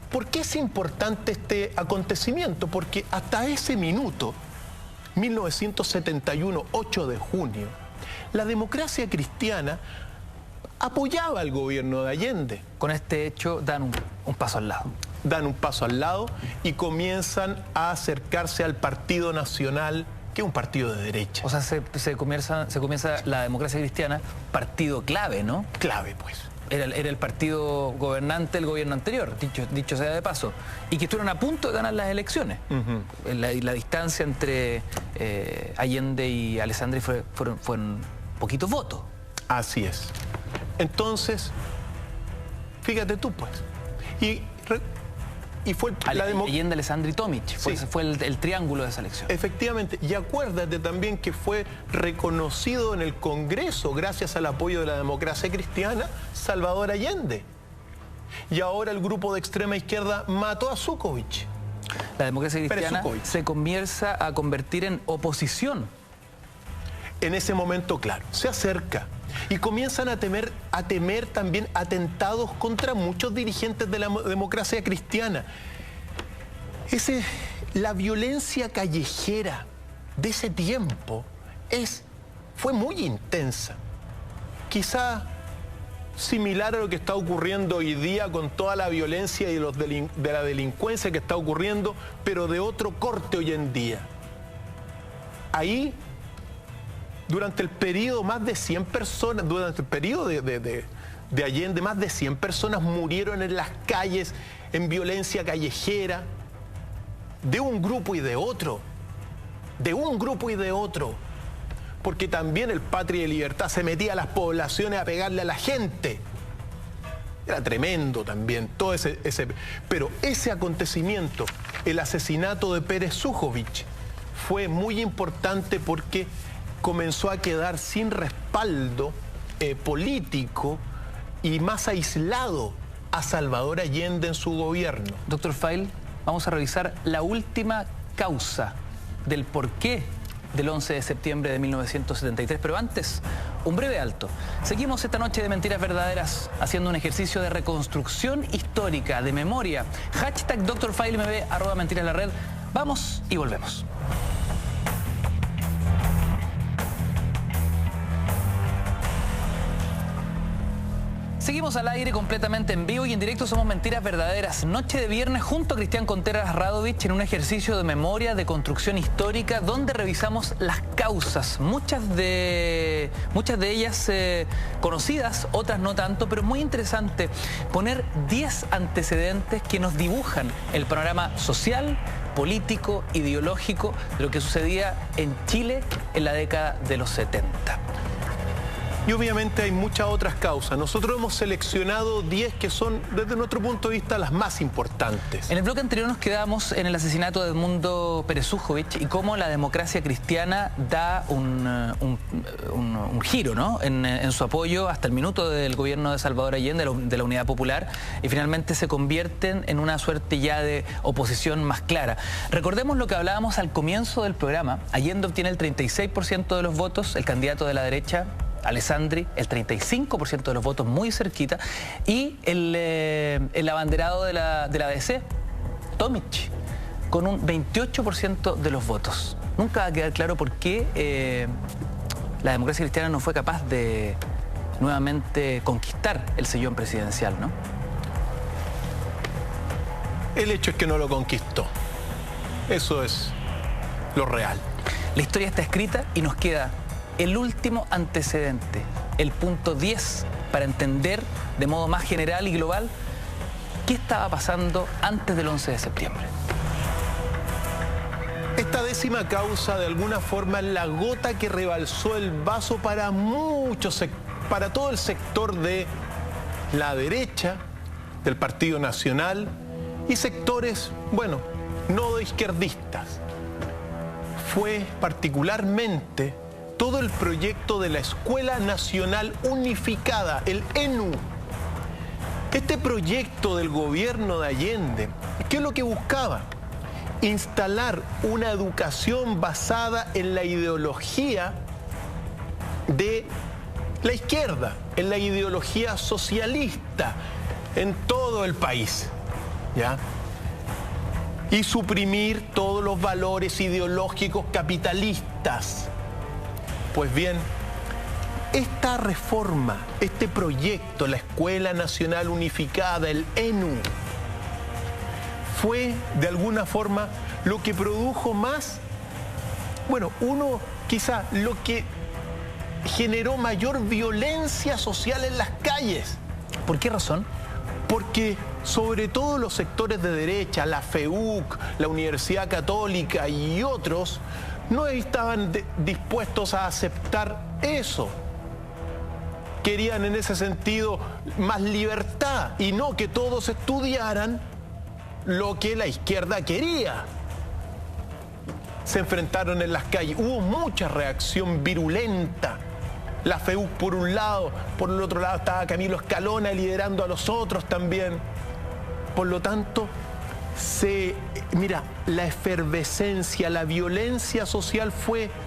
¿Por qué es importante este acontecimiento? Porque hasta ese minuto, 1971, 8 de junio, la democracia cristiana apoyaba al gobierno de Allende. Con este hecho dan un paso al lado. Dan un paso al lado y comienzan a acercarse al Partido Nacional, que es un partido de derecha. O sea, se comienza la democracia cristiana, partido clave, ¿no? Clave, pues. Era el partido gobernante del gobierno anterior, dicho sea de paso, y que estuvieron a punto de ganar las elecciones. La distancia entre Allende y Alessandri fueron poquitos votos. Así es. Entonces, fíjate tú, pues. Y fue Allende, Alessandri, Tomic. Sí. Fue el triángulo de esa elección. Efectivamente. Y acuérdate también que fue reconocido en el Congreso, gracias al apoyo de la democracia cristiana, Salvador Allende. Y ahora el grupo de extrema izquierda mató a Zukovich. La democracia cristiana se comienza a convertir en oposición. En ese momento, claro, se acerca. Y comienzan a temer también atentados contra muchos dirigentes de la democracia cristiana. La violencia callejera de ese tiempo fue muy intensa. Quizá similar a lo que está ocurriendo hoy día con toda la violencia y de la delincuencia que está ocurriendo, pero de otro corte hoy en día. Ahí, durante el periodo, más de 100 personas, durante el periodo de Allende, más de 100 personas murieron en las calles en violencia callejera, de un grupo y de otro, porque también el Patria y Libertad se metía a las poblaciones a pegarle a la gente. Era tremendo también, todo pero ese acontecimiento, el asesinato de Pérez Zújovich, fue muy importante porque comenzó a quedar sin respaldo político y más aislado a Salvador Allende en su gobierno. Doctor Feil, vamos a revisar la última causa del porqué del 11 de septiembre de 1973, pero antes, un breve alto. Seguimos esta noche de Mentiras Verdaderas haciendo un ejercicio de reconstrucción histórica, de memoria. Hashtag DrFeilMB, @mentiraslarred. Vamos y volvemos. Seguimos al aire completamente en vivo y en directo. Somos Mentiras Verdaderas. Noche de viernes junto a Cristian Contreras Radovich en un ejercicio de memoria, de construcción histórica, donde revisamos las causas. Muchas de ellas conocidas, otras no tanto, pero es muy interesante poner 10 antecedentes que nos dibujan el panorama social, político, ideológico de lo que sucedía en Chile en la década de los 70. Y obviamente hay muchas otras causas. Nosotros hemos seleccionado 10 que son, desde nuestro punto de vista, las más importantes. En el bloque anterior nos quedamos en el asesinato de Edmundo Pérez Zújovich y cómo la democracia cristiana da un giro, ¿no? en su apoyo hasta el minuto del gobierno de Salvador Allende, de la Unidad Popular, y finalmente se convierten en una suerte ya de oposición más clara. Recordemos lo que hablábamos al comienzo del programa. Allende obtiene el 36% de los votos, el candidato de la derecha, Alessandri, el 35% de los votos, muy cerquita, y el abanderado de la ADC, Tomic, con un 28% de los votos. Nunca va a quedar claro por qué la democracia cristiana no fue capaz de nuevamente conquistar el sillón presidencial, ¿no? El hecho es que no lo conquistó. Eso es lo real. La historia está escrita y nos queda el último antecedente, el punto 10, para entender de modo más general y global qué estaba pasando antes del 11 de septiembre. Esta 10ª causa, de alguna forma, es la gota que rebalsó el vaso para para todo el sector de la derecha, del Partido Nacional y sectores, bueno, no izquierdistas. Fue particularmente todo el proyecto de la Escuela Nacional Unificada, el ENU. Este proyecto del gobierno de Allende, ¿qué es lo que buscaba? Instalar una educación basada en la ideología de la izquierda, en la ideología socialista en todo el país, ¿ya? Y suprimir todos los valores ideológicos capitalistas. Pues bien, esta reforma, este proyecto, la Escuela Nacional Unificada, el ENU, fue de alguna forma lo que produjo más, bueno, quizá lo que generó mayor violencia social en las calles. ¿Por qué razón? Porque sobre todo los sectores de derecha, la FEUC, la Universidad Católica y otros, no estaban dispuestos a aceptar eso. Querían en ese sentido más libertad y no que todos estudiaran lo que la izquierda quería. Se enfrentaron en las calles, hubo mucha reacción virulenta. La FEUC por un lado, por el otro lado estaba Camilo Escalona liderando a los otros también. Por lo tanto, mira, la efervescencia, la violencia social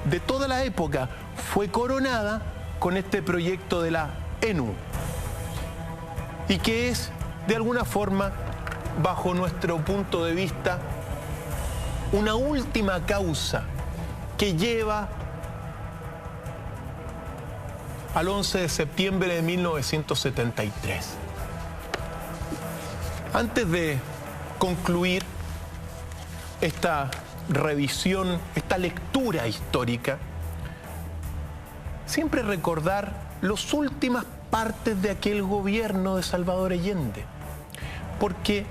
de toda la época, fue coronada con este proyecto de la ENU y que es, de alguna forma, bajo nuestro punto de vista, una última causa que lleva al 11 de septiembre de 1973. Antes de concluir esta revisión, esta lectura histórica, siempre recordar las últimas partes de aquel gobierno de Salvador Allende. Porque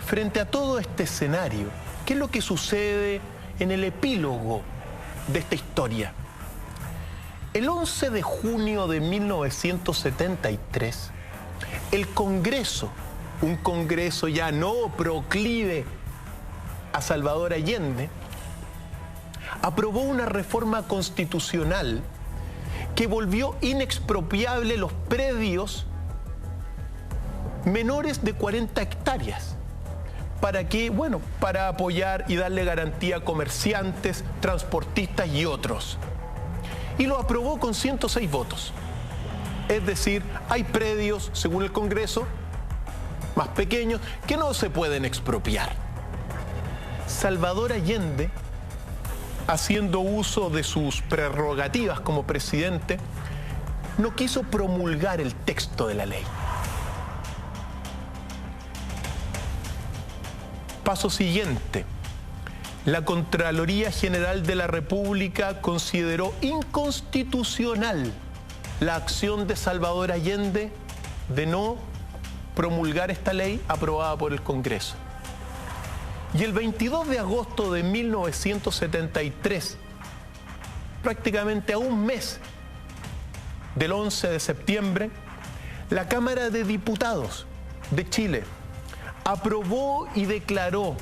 frente a todo este escenario, ¿qué es lo que sucede en el epílogo de esta historia? El 11 de junio de 1973, el Congreso, un Congreso ya no proclive a Salvador Allende, aprobó una reforma constitucional que volvió inexpropiable los predios menores de 40 hectáreas. ¿Para qué? Bueno, para apoyar y darle garantía a comerciantes, transportistas y otros. Y lo aprobó con 106 votos. Es decir, hay predios, según el Congreso, más pequeños, que no se pueden expropiar. Salvador Allende, haciendo uso de sus prerrogativas como presidente, no quiso promulgar el texto de la ley. Paso siguiente. La Contraloría General de la República consideró inconstitucional la acción de Salvador Allende de no promulgar esta ley aprobada por el Congreso. Y el 22 de agosto de 1973, prácticamente a un mes del 11 de septiembre, la Cámara de Diputados de Chile aprobó y declaró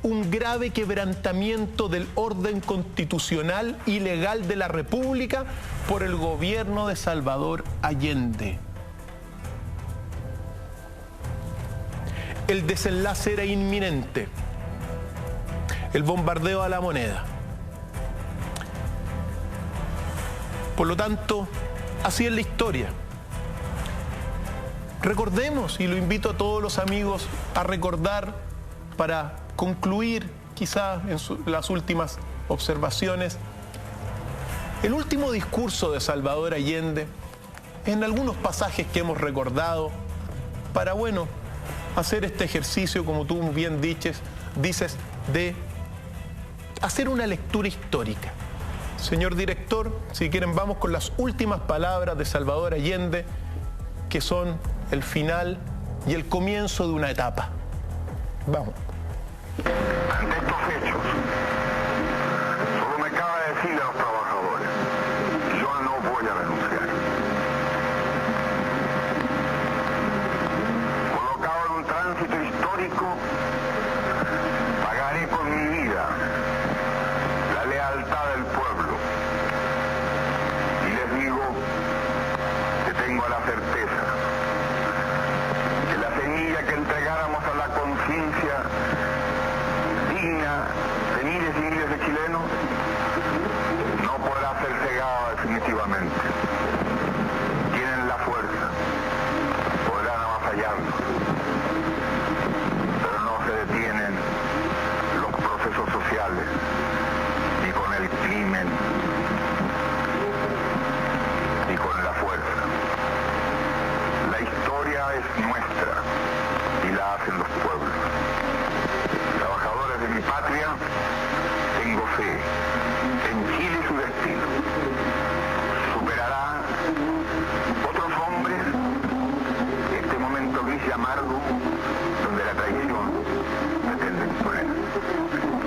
un grave quebrantamiento del orden constitucional y legal de la República por el gobierno de Salvador Allende. El desenlace era inminente. El bombardeo a La Moneda. Por lo tanto, así es la historia. Recordemos, y lo invito a todos los amigos a recordar para concluir quizá en las últimas observaciones, el último discurso de Salvador Allende, en algunos pasajes que hemos recordado, para, bueno, hacer este ejercicio, como tú bien dices, de hacer una lectura histórica. Señor director, si quieren vamos con las últimas palabras de Salvador Allende, que son el final y el comienzo de una etapa. Vamos. Ante estos hechos, solo me cabe decirle a los trabajadores, yo no voy a renunciar. Colocado en un tránsito histórico, pagaré con mi vida la lealtad del pueblo. Y les digo que tengo la certeza que la semilla que entregáramos a la conciencia digna de miles y miles de chilenos no podrá ser cegada definitivamente. Tienen la fuerza, podrán avasallarnos, pero no se detienen los procesos sociales ni con el crimen ni con la fuerza. La historia es nuestra y la hacen los pueblos. Trabajadores de mi patria, tengo fe en Chile y su destino. Superará otros hombres este momento gris y amargo donde la traición pretende imponer.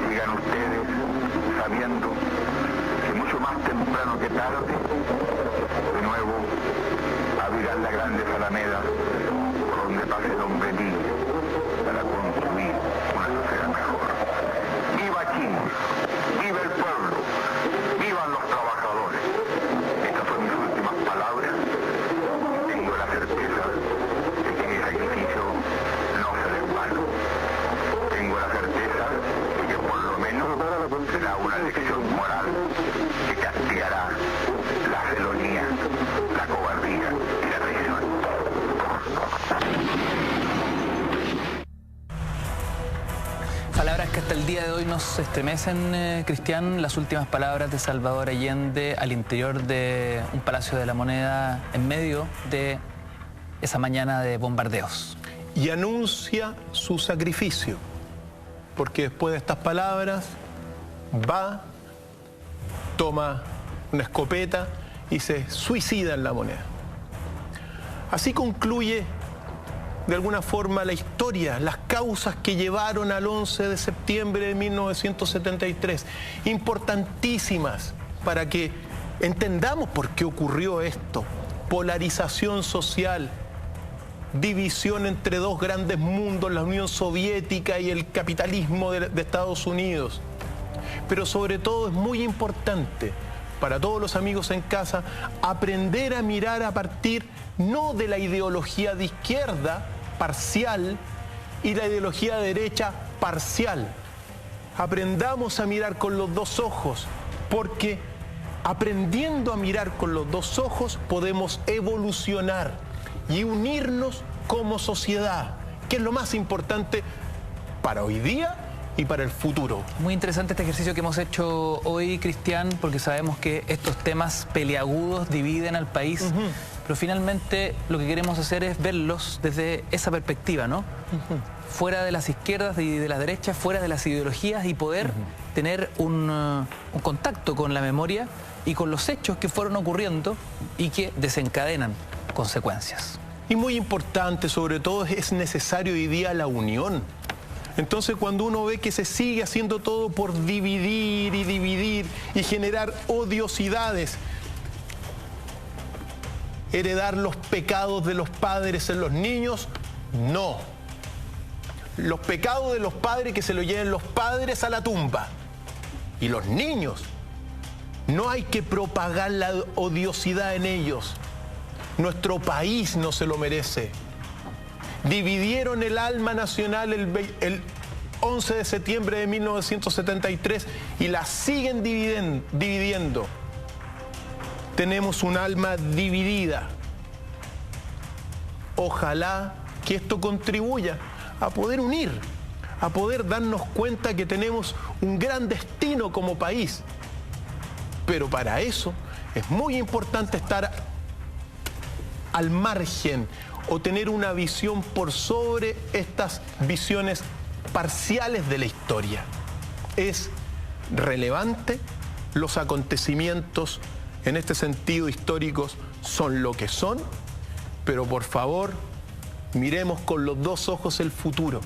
Sigan ustedes sabiendo que mucho más temprano que tarde, de nuevo abrirán las grandes alamedas por donde pase el hombre libre para construir una sociedad mejor. ¡Viva Chile! ¡Viva el pueblo! ¡Vivan los trabajadores! Estas son mis últimas palabras. Tengo la certeza de que mi sacrificio no será en vano. Tengo la certeza de que por lo menos será una lección moral que castigará la felonía nos estremecen, Cristian, las últimas palabras de Salvador Allende al interior de un Palacio de la Moneda en medio de esa mañana de bombardeos. Y anuncia su sacrificio, porque después de estas palabras va, toma una escopeta y se suicida en la Moneda. Así concluye de alguna forma la historia, las causas que llevaron al 11 de septiembre de 1973, importantísimas para que entendamos por qué ocurrió esto. Polarización social, división entre dos grandes mundos, la Unión Soviética y el capitalismo de Estados Unidos. Pero sobre todo es muy importante para todos los amigos en casa aprender a mirar a partir no de la ideología de izquierda parcial y la ideología de derecha parcial. Aprendamos a mirar con los dos ojos, porque aprendiendo a mirar con los dos ojos podemos evolucionar y unirnos como sociedad, que es lo más importante para hoy día y para el futuro. Muy interesante este ejercicio que hemos hecho hoy, Cristian, porque sabemos que estos temas peliagudos dividen al país, pero finalmente lo que queremos hacer es verlos desde esa perspectiva, ¿no? Fuera de las izquierdas y de las derechas, fuera de las ideologías, y poder tener un contacto con la memoria y con los hechos que fueron ocurriendo y que desencadenan consecuencias. Y muy importante, sobre todo, es necesario hoy día la unión. Entonces, cuando uno ve que se sigue haciendo todo por dividir y generar odiosidades, heredar los pecados de los padres en los niños, no. Los pecados de los padres que se los lleven los padres a la tumba. Y los niños, no hay que propagar la odiosidad en ellos. Nuestro país no se lo merece. Dividieron el alma nacional el 11 de septiembre de 1973 y la siguen dividiendo. Tenemos un alma dividida. Ojalá que esto contribuya a poder unir, a poder darnos cuenta que tenemos un gran destino como país. Pero para eso es muy importante estar al margen o tener una visión por sobre estas visiones parciales de la historia. Es relevante, los acontecimientos en este sentido históricos son lo que son, pero por favor, miremos con los dos ojos el futuro.